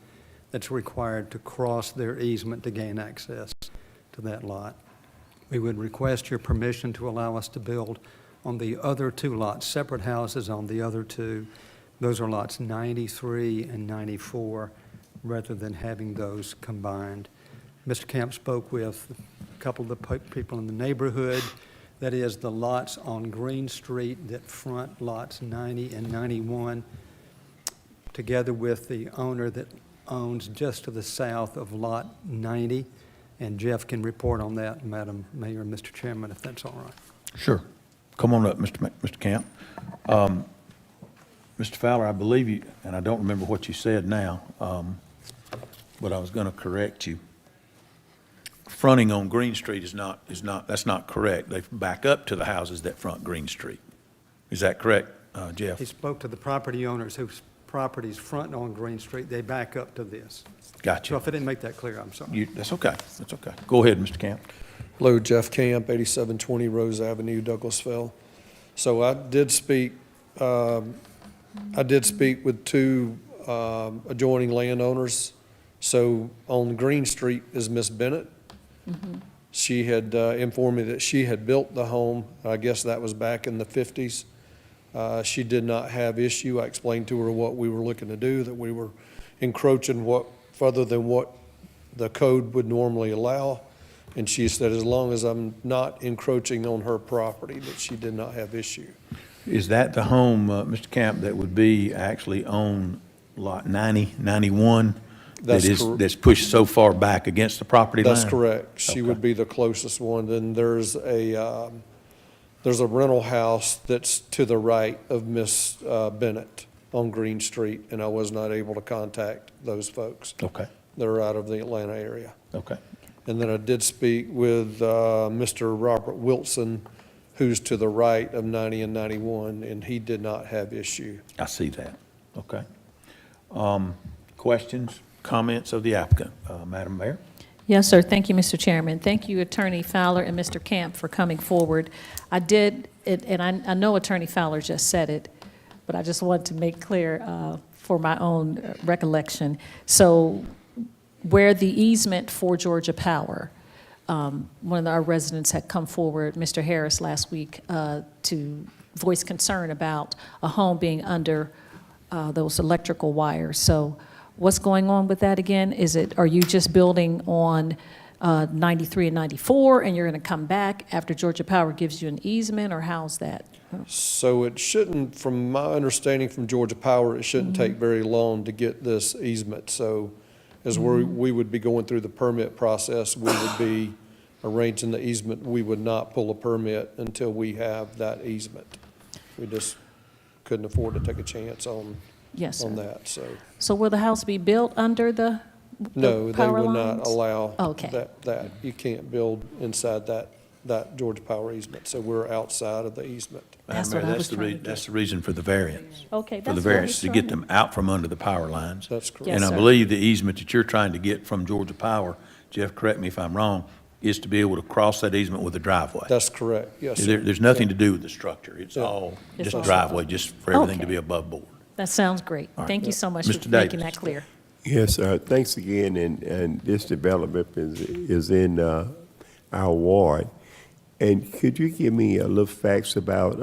that's required to cross their easement to gain access to that lot. We would request your permission to allow us to build on the other two lots, separate houses on the other two. Those are lots 93 and 94, rather than having those combined. Mr. Camp spoke with a couple of the people in the neighborhood. That is, the lots on Green Street that front lots 90 and 91, together with the owner that owns just to the south of lot 90. And Jeff can report on that, Madam Mayor and Mr. Chairman, if that's all right. Sure. Come on up, Mr. Camp. Mr. Fowler, I believe you, and I don't remember what you said now, but I was going to correct you. Fronting on Green Street that's not correct. They back up to the houses that front Green Street. Is that correct, Jeff? He spoke to the property owners whose properties front on Green Street. They back up to this. Gotcha. So if I didn't make that clear, I'm sorry. That's okay. That's okay. Go ahead, Mr. Camp. Hello, Jeff Camp, 8720 Rose Avenue, Douglasville. So I did speak with two adjoining landowners. So on Green Street is Miss Bennett. She had informed me that she had built the home. I guess that was back in the 50s. She did not have issue. I explained to her what we were looking to do, that we were encroaching further than what the code would normally allow. And she said, as long as I'm not encroaching on her property, that she did not have issue. Is that the home, Mr. Camp, that would be actually on lot 90, 91? That's pushed so far back against the property line? That's correct. She would be the closest one. Then there's a rental house that's to the right of Miss Bennett on Green Street, and I was not able to contact those folks. Okay. They're out of the Atlanta area. Okay. And then I did speak with Mr. Robert Wilson, who's to the right of 90 and 91, and he did not have issue. I see that. Okay. Questions, comments of the applicant? Madam Mayor? Yes, sir. Thank you, Mr. Chairman. Thank you, Attorney Fowler and Mr. Camp, for coming forward. I did, and I know Attorney Fowler just said it, but I just want to make clear for my own recollection. So where the easement for Georgia Power, one of our residents had come forward, Mr. Harris, last week to voice concern about a home being under those electrical wires. So what's going on with that again? Are you just building on 93 and 94 and you're going to come back after Georgia Power gives you an easement, or how's that? So it shouldn't, from my understanding from Georgia Power, it shouldn't take very long to get this easement. So as we would be going through the permit process, we would be arranging the easement. We would not pull a permit until we have that easement. We just couldn't afford to take a chance on that, so. So will the house be built under the No, they power would lines? not allow Okay. that. You can't build inside that Georgia Power easement, so we're outside of the easement. That's Madam what I Mayor, was trying to get. that's the reason for the variance. Okay, For the that's what I was variance, to get trying them out from under the power lines. That's correct. Yes, And I sir. believe the easement that you're trying to get from Georgia Power, Jeff, correct me if I'm wrong, is to be able to cross that easement with a driveway. That's correct, yes, sir. There's nothing to do with the structure. It's all It's just a all- driveway, just for everything to Okay. be above board. That sounds great. All right. Thank you so much Mr. for making Davis. that clear. Yes, thanks again, and this development is in our ward. And could you give me a little facts about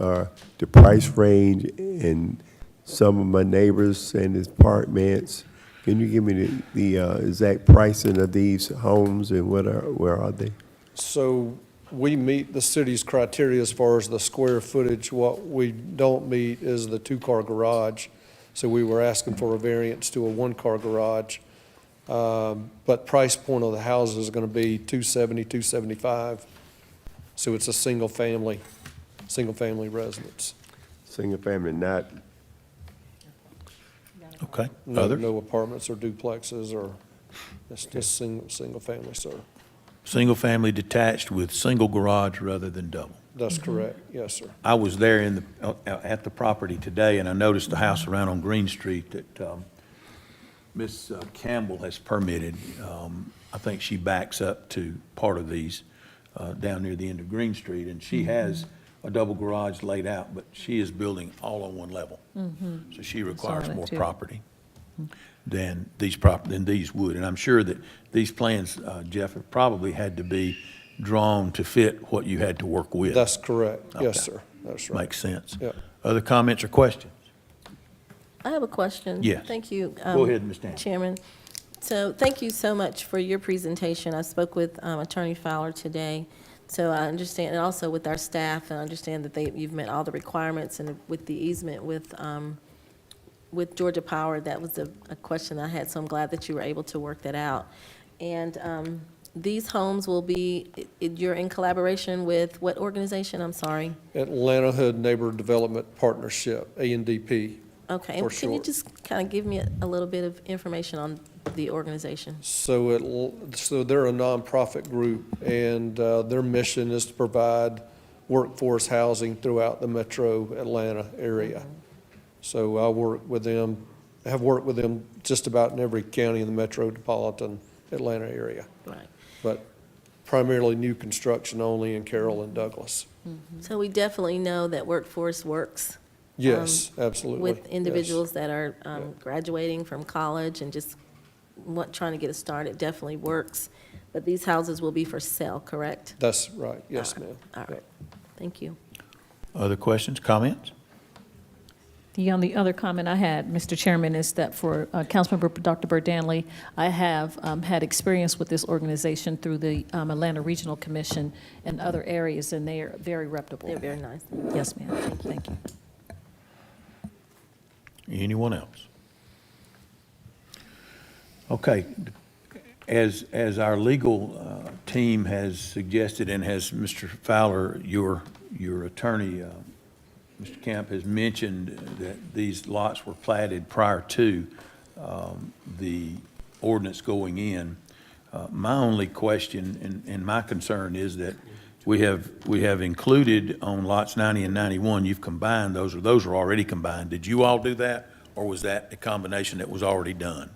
the price range and some of my neighbors and his apartments? Can you give me the exact pricing of these homes and where are they? So we meet the city's criteria as far as the square footage. What we don't meet is the two-car garage. So we were asking for a variance to a one-car garage. But price point of the houses is going to be $270,000, $275,000. So it's a single-family residence. Single family, not, Okay. No, Others? no apartments or duplexes, or it's just single family, sir. Single-family detached with single garage rather than double. That's correct, yes, sir. I was there at the property today, and I noticed the house around on Green Street that Ms. Campbell has permitted. I think she backs up to part of these down near the end of Green Street, and she has a double garage laid out, but she is building all on one level. So she requires that more too. property than these would. And I'm sure that these plans, Jeff, have probably had to be drawn to fit what you had to work with. That's correct, yes, Okay. sir, that's right. Makes sense. Yeah. Other comments or questions? I have a question. Yes. Thank you. Go ahead, Ms. Dan. Chairman. So thank you so much for your presentation. I spoke with Attorney Fowler today. So I understand, and also with our staff, and I understand that you've met all the requirements, and with the easement with Georgia Power, that was a question I had, so I'm glad that you were able to work that out. And these homes will be, you're in collaboration with what organization? I'm sorry. Atlanta Hood Neighborhood Development Partnership, ANDP. Okay, for and can you short. just kind of give me a little bit of information on the organization? So they're a nonprofit group, and their mission is to provide workforce housing throughout the metro Atlanta area. So I work with them, have worked with them just about in every county in the metropolitan Atlanta area. Right. But primarily new construction only in Carroll and Douglas. So we definitely know that Workforce works. Yes, absolutely. With individuals that are graduating from college and just trying to get it started definitely works. But these houses will be for sale, correct? That's right, yes, ma'am. All right, thank you. Other questions, comments? The only other comment I had, Mr. Chairman, is that for Councilmember Dr. Bird Danley, I have had experience with this organization through the Atlanta Regional Commission and other areas, and they are very reputable. They're very nice. Yes, ma'am. Thank you. Anyone else? Okay. As our legal team has suggested, and has Mr. Fowler, your attorney, Mr. Camp, has mentioned that these lots were platted prior to the ordinance going in. My only question and my concern is that we have included on lots 90 and 91, you've combined those, or those are already combined. Did you all do that, or was that a combination that was already done?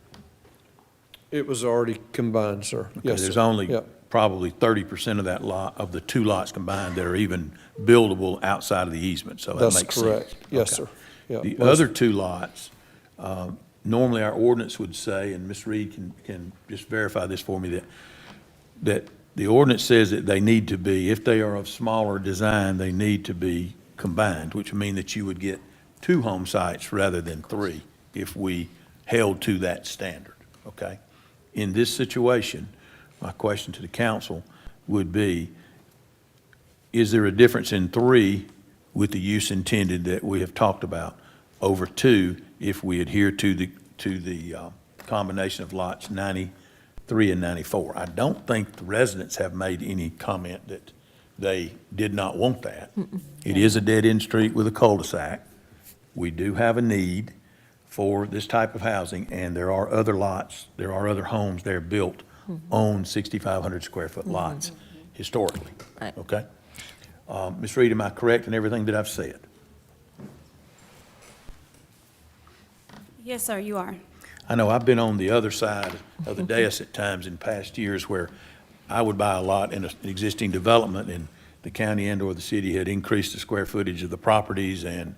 It was already combined, sir. Okay, Yes, there's sir. only Yep. probably 30% of that lot, of the two lots combined, that are even buildable outside of the easement, so that That's makes sense. correct. Yes, Okay. sir. Yeah, The most- other two lots, normally our ordinance would say, and Ms. Reed can just verify this for me, that the ordinance says that they need to be, if they are of smaller design, they need to be combined, which would mean that you would get two home sites rather than three if we held to that standard, okay? In this situation, my question to the council would be, is there a difference in three with the use intended that we have talked about over two if we adhere to the combination of lots 93 and 94? I don't think the residents have made any comment that they did not want that. It is a dead-end street with a cul-de-sac. We do have a need for this type of housing, and there are other lots, there are other homes there built on 6,500 square foot lots historically, Right. okay? Ms. Reed, am I correct in everything that I've said? Yes, sir, you are. I know I've been on the other side of the dais at times in past years where I would buy a lot in an existing development, and the county and/or the city had increased the square footage of the properties, and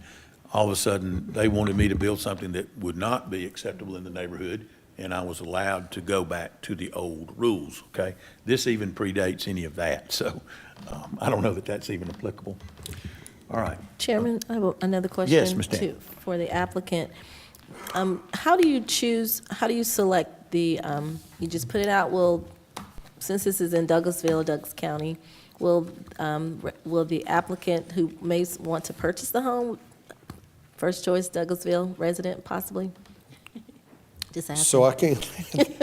all of a sudden, they wanted me to build something that would not be acceptable in the neighborhood, and I was allowed to go back to the old rules, okay? This even predates any of that, so I don't know that that's even applicable. All right. Chairman, I have another question. Yes, Ms. Dan. For the applicant. How do you select the, you just put it out, since this is in Douglasville, Douglas County, will the applicant who may want to purchase the home, first choice Douglasville resident possibly? Just asking. So I can't,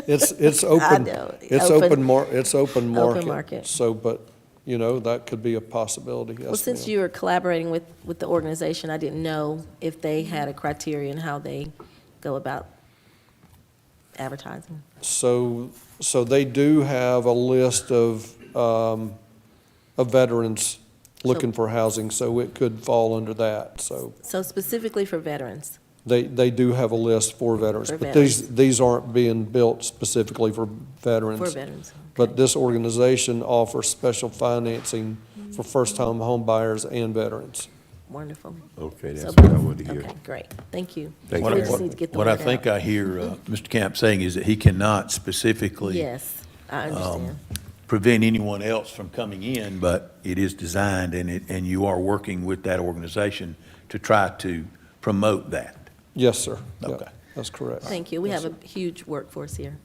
it's open. I know. It's open market. Open market. So, but, you know, that could be a possibility, yes, Well, since ma'am. you were collaborating with the organization, I didn't know if they had a criteria and how they go about advertising. So they do have a list of veterans looking for housing, so it could fall under that, so. So specifically for veterans? They do have a list for veterans. For But veterans. these aren't being built specifically for veterans. For veterans, But this organization offers special financing for first-time home buyers and veterans. Wonderful. Okay, So that's what I both. wanted to hear. Okay, great, thank you. Thank We you. just need to get the What I word think out. I hear Mr. Camp saying is that he cannot specifically Yes, I understand. prevent anyone else from coming in, but it is designed, and you are working with that organization to try to promote that. Yes, sir. Yeah, Okay. that's correct. Thank you, we have a huge workforce here.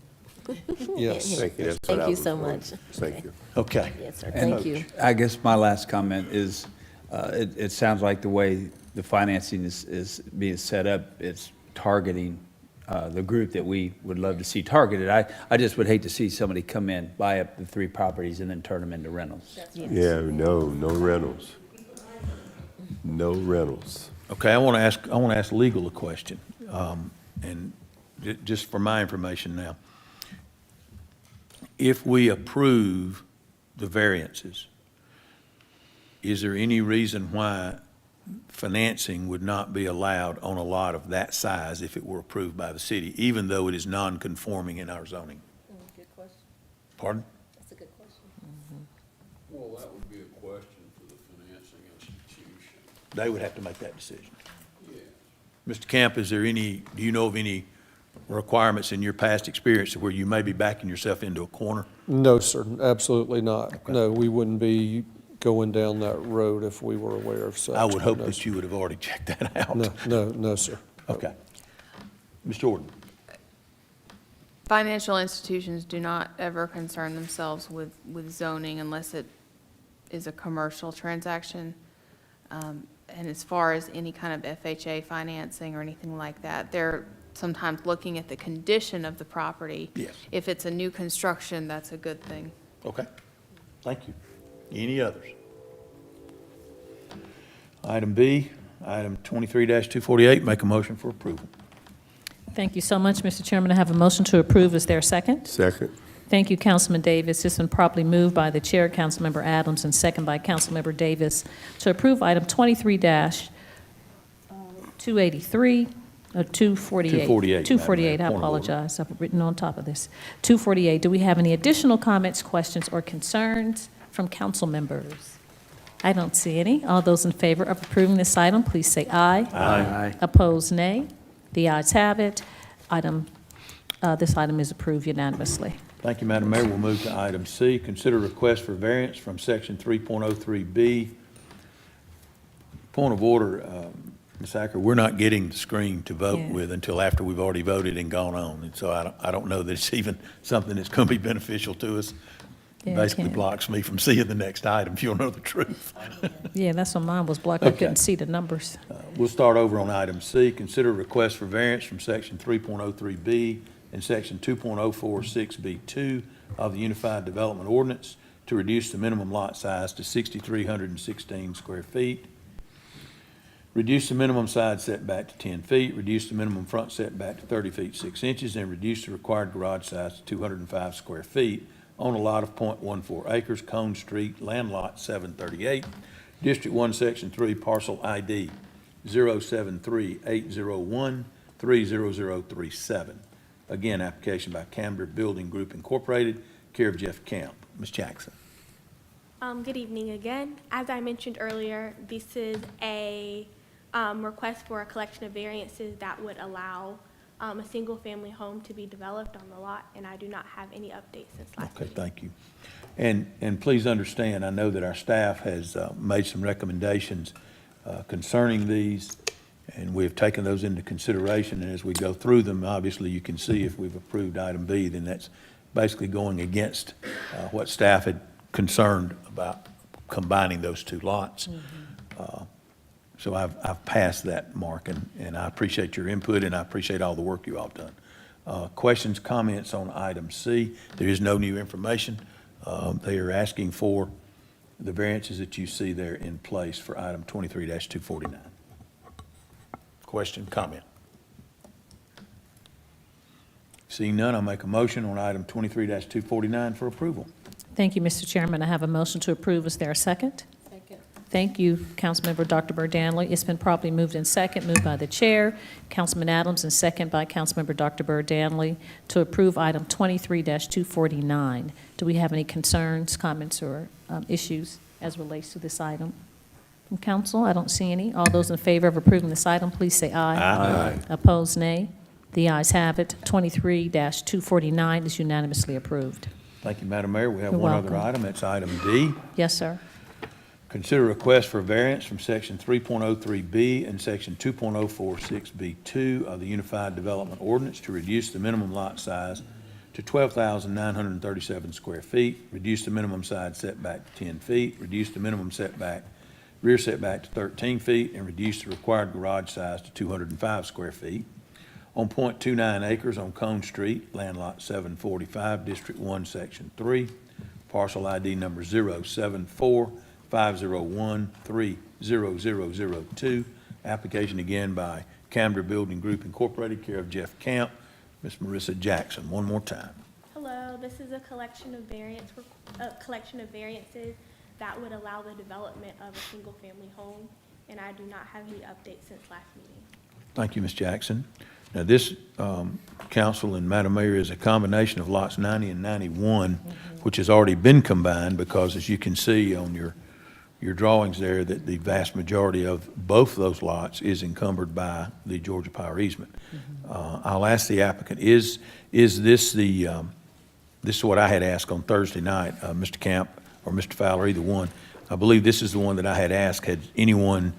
Yes. Thank you. That's what Thank I you was so wondering. much. Thank you. Okay. Yes, sir, And thank you. I guess my last comment is, it sounds like the way the financing is being set up, it's targeting the group that we would love to see targeted. I just would hate to see somebody come in, buy up the 3 properties, and then turn them into rentals. Yeah, no rentals. No rentals. Okay, I want to ask legal a question, and just for my information now. If we approve the variances, is there any reason why financing would not be allowed on a lot of that size if it were approved by the city, even though it is non-conforming in our zoning? Good question. Pardon? That's a good question. Well, that would be a question for the financing institution. They would have to make that decision. Yeah. Mr. Camp, do you know of any requirements in your past experience where you may be backing yourself into a corner? No, sir, absolutely not. No, we wouldn't be going down that road if we were aware of such. I would hope No, that sir. you would have already checked that out. No, sir. Okay. Ms. Jordan? Financial institutions do not ever concern themselves with zoning unless it is a commercial transaction. And as far as any kind of FHA financing or anything like that, they're sometimes looking at the condition of the property. Yes. If it's a new construction, that's a good thing. Okay, thank you. Any others? Item B, item 23-248, make a motion for approval. Thank you so much, Mr. Chairman. I have a motion to approve. Is there a second? Second. Thank you, Councilman Davis. It's been properly moved by the Chair, Councilmember Adams, and second by Councilmember Davis to approve item 23-283, or 248. 248, 248, I Madam Mayor, point of order. apologize. I've written on top of this. 248, do we have any additional comments, questions, or concerns from council members? I don't see any. All those in favor of approving this item, please say aye. Aye. Opposed, nay. The ayes have it. This item is approved unanimously. Thank you, Madam Mayor. We'll move to item C, consider request for variance from section 3.03B. Point of order, Ms. Acker, we're not getting the screen to vote Yeah. with until after we've already voted and gone on. And so I don't know that it's even something that's going to be beneficial to us. Yeah, Basically can't. blocks me from seeing the next item, if you'll know the truth. Yeah, that's what mine was blocked. I Okay. couldn't see the numbers. We'll start over on item C. Consider request for variance from section 3.03B and section 2.046B2 of the Unified Development Ordinance to reduce the minimum lot size to 6,316 square feet, reduce the minimum side setback to 10 feet, reduce the minimum front setback to 30 feet 6 inches, and reduce the required garage size to 205 square feet on a lot of .14 acres, Cone Street, land lot 738, District 1, Section 3, parcel ID 073-801-30037. Again, application by Camber Building Group Incorporated, care of Jeff Camp. Ms. Jackson. Good evening again. As I mentioned earlier, this is a request for a collection of variances that would allow a single-family home to be developed on the lot, and I do not have any updates since last Okay, meeting. thank you. And please understand, I know that our staff has made some recommendations concerning these, and we have taken those into consideration. And as we go through them, obviously, you can see if we've approved item B, then that's basically going against what staff had concerned about combining those two lots. So I've passed that mark, and I appreciate your input, and I appreciate all the work you all done. Questions, comments on item C? There is no new information. They are asking for the variances that you see there in place for item 23-249. Question, comment? Seeing none, I'll make a motion on item 23-249 for approval. Thank you, Mr. Chairman. I have a motion to approve. Is there a second? Second. Thank you, Councilmember Dr. Burdanley. It's been properly moved in second, moved by the Chair, Councilman Adams, and second by Councilmember Dr. Burdanley to approve item 23-249. Do we have any concerns, comments, or issues as relates to this item? From council, I don't see any. All those in favor of approving this item, please say aye. Aye. Opposed, nay. The ayes have it. 23-249 is unanimously approved. Thank you, Madam Mayor. We have You're one other welcome. item. It's item D. Yes, sir. Consider request for variance from section 3.03B and section 2.046B2 of the Unified Development Ordinance to reduce the minimum lot size to 12,937 square feet, reduce the minimum side setback to 10 feet, reduce the minimum rear setback to 13 feet, and reduce the required garage size to 205 square feet on .29 acres on Cone Street, land lot 745, District 1, Section 3, parcel ID number 074-501-30002. Application again by Camber Building Group Incorporated, care of Jeff Camp. Ms. Marissa Jackson, one more time. Hello, this is a collection of variances that would allow the development of a single-family home, and I do not have any updates since last meeting. Thank you, Ms. Jackson. Now, this, council and Madam Mayor, is a combination of lots 90 and 91, which has already been combined because, as you can see on your your drawings there that the vast majority of both those lots is encumbered by the Georgia Power easement. I'll ask the applicant, is this the, this is what I had asked on Thursday night, Mr. Camp or Mr. Fowler, either one. I believe this is the one that I had asked, had anyone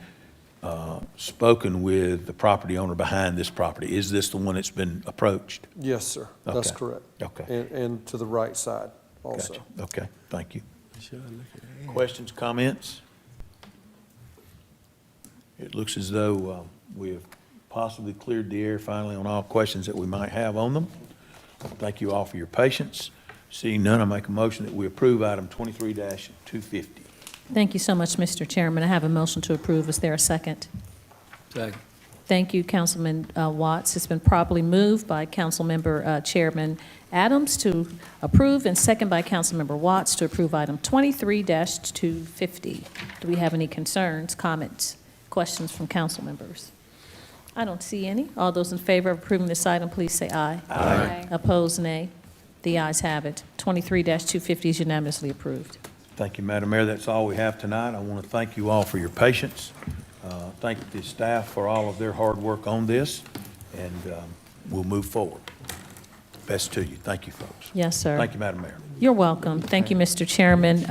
spoken with the property owner behind this property? Is this the one that's been approached? Yes, sir. That's Okay. correct. Okay. And to the right side also. Gotcha. Okay, thank you. Questions, comments? It looks as though we have possibly cleared the air finally on all questions that we might have on them. Thank you all for your patience. Seeing none, I make a motion that we approve item 23-250. Thank you so much, Mr. Chairman. I have a motion to approve. Is there a second? Second. Thank you, Councilman Watts. It's been properly moved by Councilmember Chairman Adams to approve, and second by Councilmember Watts to approve item 23-250. Do we have any concerns, comments, questions from council members? I don't see any. All those in favor of approving this item, please say aye. Aye. Opposed, nay. The ayes have it. 23-250 is unanimously approved. Thank you, Madam Mayor. That's all we have tonight. I want to thank you all for your patience. Thank the staff for all of their hard work on this, and we'll move forward. Best to you. Thank you, folks. Yes, sir. Thank you, Madam Mayor. You're welcome. Thank you, Mr. Chairman,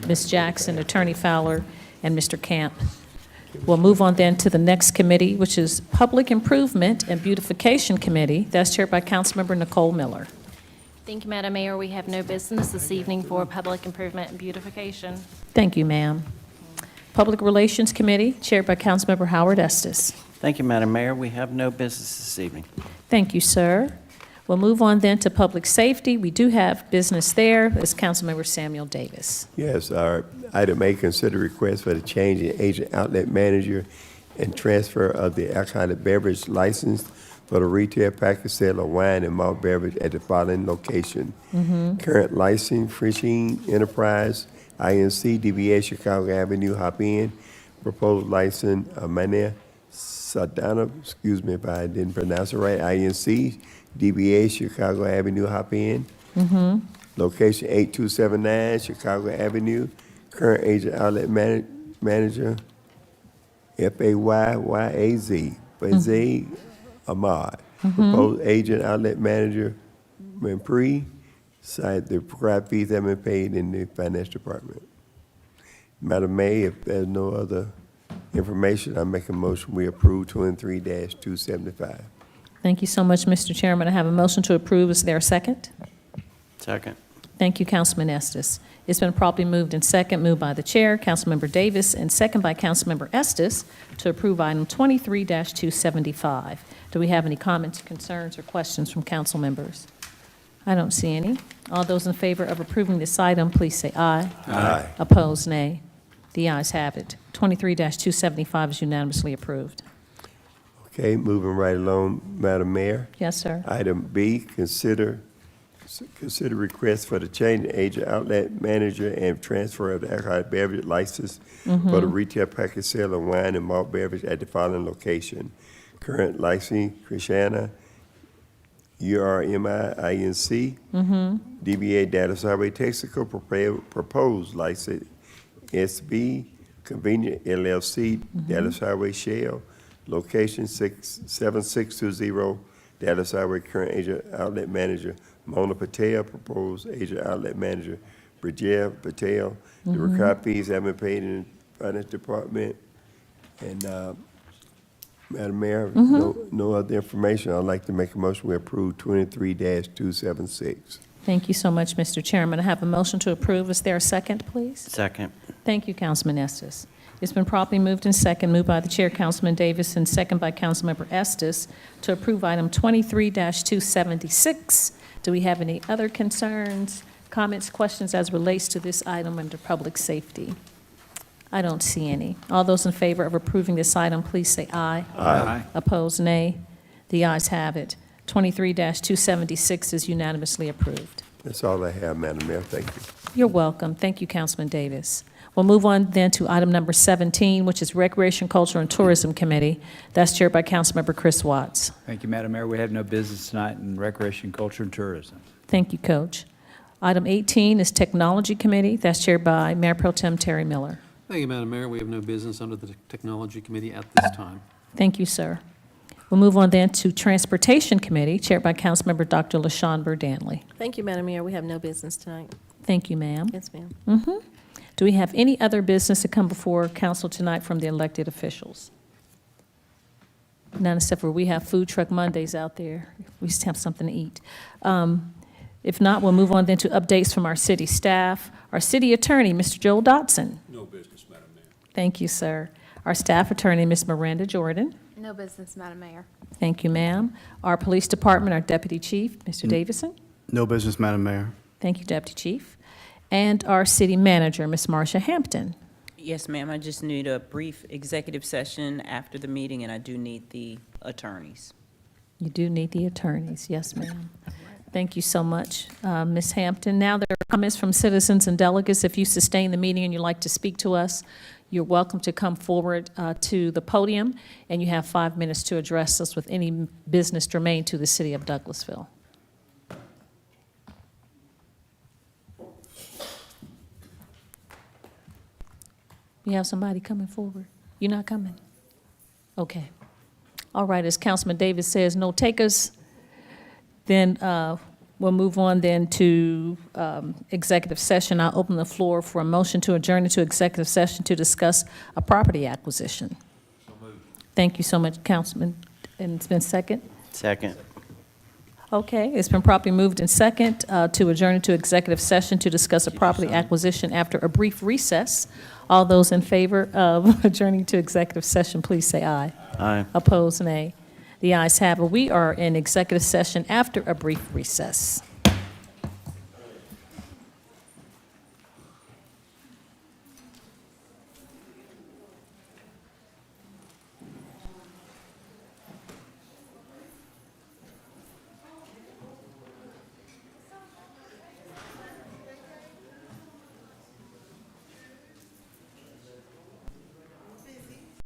Ms. Jackson, Attorney Fowler, and Mr. Camp. We'll move on then to the next committee, which is Public Improvement and Beautification Committee. That's chaired by Councilmember Nicole Miller. Thank you, Madam Mayor. We have no business this evening for public improvement and beautification. Thank you, ma'am. Public Relations Committee, chaired by Councilmember Howard Estes. Thank you, Madam Mayor. We have no business this evening. Thank you, sir. We'll move on then to Public Safety. We do have business there. It's Councilmember Samuel Davis. Yes, item A, consider request for the change in agent outlet manager and transfer of the alcoholic beverage license for the retail package sale of wine and malt beverage at the following location. Current license, Frischine Enterprise, INC, DBA Chicago Avenue, Hop In. Proposed license, Mania Sadana, excuse me if I didn't pronounce it right, INC, DBA Chicago Avenue, Hop In. Location 8279 Chicago Avenue. Current agent outlet manager, FAYYAZ, Fazay Ahmad. Proposed agent outlet manager, Manpri. Side the prescribed fees have been paid in the finance department. Madam Mayor, if there's no other information, I make a motion we approve 23-275. Thank you so much, Mr. Chairman. I have a motion to approve. Is there a second? Second. Thank you, Councilman Estes. It's been properly moved and second, moved by the chair, Councilmember Davis, and second by Councilmember Estes to approve item 23-275. Do we have any comments, concerns, or questions from council members? I don't see any. All those in favor of approving this item, please say aye. Aye. Opposed, nay. The ayes have it. 23-275 is unanimously approved. Okay, moving right along, Madam Mayor. Yes, sir. Item B, consider request for the change in agent outlet manager and transfer of the alcoholic beverage license for the retail package sale of wine and malt beverage at the following location. Current licensee, Krishana, URMINC, DBA Dallas Highway Texaco, proposed license, SB Convenient LLC, Dallas Highway Shell, location 7620 Dallas Highway. Current agent outlet manager, Mona Patel. Proposed agent outlet manager, Bridget Patel. The required fees have been paid in the finance department. And Madam Mayor, no other information. I'd like to make a motion we approve 23-276. Thank you so much, Mr. Chairman. I have a motion to approve. Is there a second, please? Second. Thank you, Councilman Estes. It's been properly moved and second, moved by the chair, Councilman Davis, and second by Councilmember Estes to approve item 23-276. Do we have any other concerns, comments, questions as relates to this item under public safety? I don't see any. All those in favor of approving this item, please say aye. Aye. Opposed, nay. The ayes have it. 23-276 is unanimously approved. That's all I have, Madam Mayor. Thank you. You're welcome. Thank you, Councilman Davis. We'll move on then to item number 17, which is Recreation, Culture, and Tourism Committee. That's chaired by Councilmember Chris Watts. Thank you, Madam Mayor. We have no business tonight in Recreation, Culture, and Tourism. Thank you, Coach. Item 18 is Technology Committee. That's chaired by Mayor Pro Tem Terry Miller. Thank you, Madam Mayor. We have no business under the Technology Committee at this time. Thank you, sir. We'll move on then to Transportation Committee, chaired by Councilmember Dr. LaShawn Burdanley. Thank you, Madam Mayor. We have no business tonight. Thank you, ma'am. Yes, ma'am. Do we have any other business to come before council tonight from the elected officials? None except for we have Food Truck Mondays out there. We just have something to eat. If not, we'll move on then to updates from our city staff. Our city attorney, Mr. Joel Dotson. No business, Madam Mayor. Thank you, sir. Our staff attorney, Ms. Miranda Jordan. No business, Madam Mayor. Thank you, ma'am. Our police department, our deputy chief, Mr. Davison. No business, Madam Mayor. Thank you, deputy chief. And our city manager, Ms. Marcia Hampton. Yes, ma'am, I just need a brief executive session after the meeting, and I do need the attorneys. You do need the attorneys, yes, ma'am. Thank you so much, Ms. Hampton. Now there are comments from citizens and delegates. If you sustain the meeting and you'd like to speak to us, you're welcome to come forward to the podium, and you have 5 minutes to address us with any business germane to the city of Douglasville. You have somebody coming forward? You're not coming? Okay. All right, as Councilman Davis says, no takers, then we'll move on then to executive session. I'll open the floor for a motion to adjourn into executive session to discuss a property acquisition. So moved. Thank you so much, Councilman. And it's been second? Second. Okay, it's been properly moved in second to adjourn into executive session to discuss a property acquisition after a brief recess. All those in favor of adjourning to executive session, please say aye. Aye. Opposed, nay. The ayes have it. We are in executive session after a brief recess.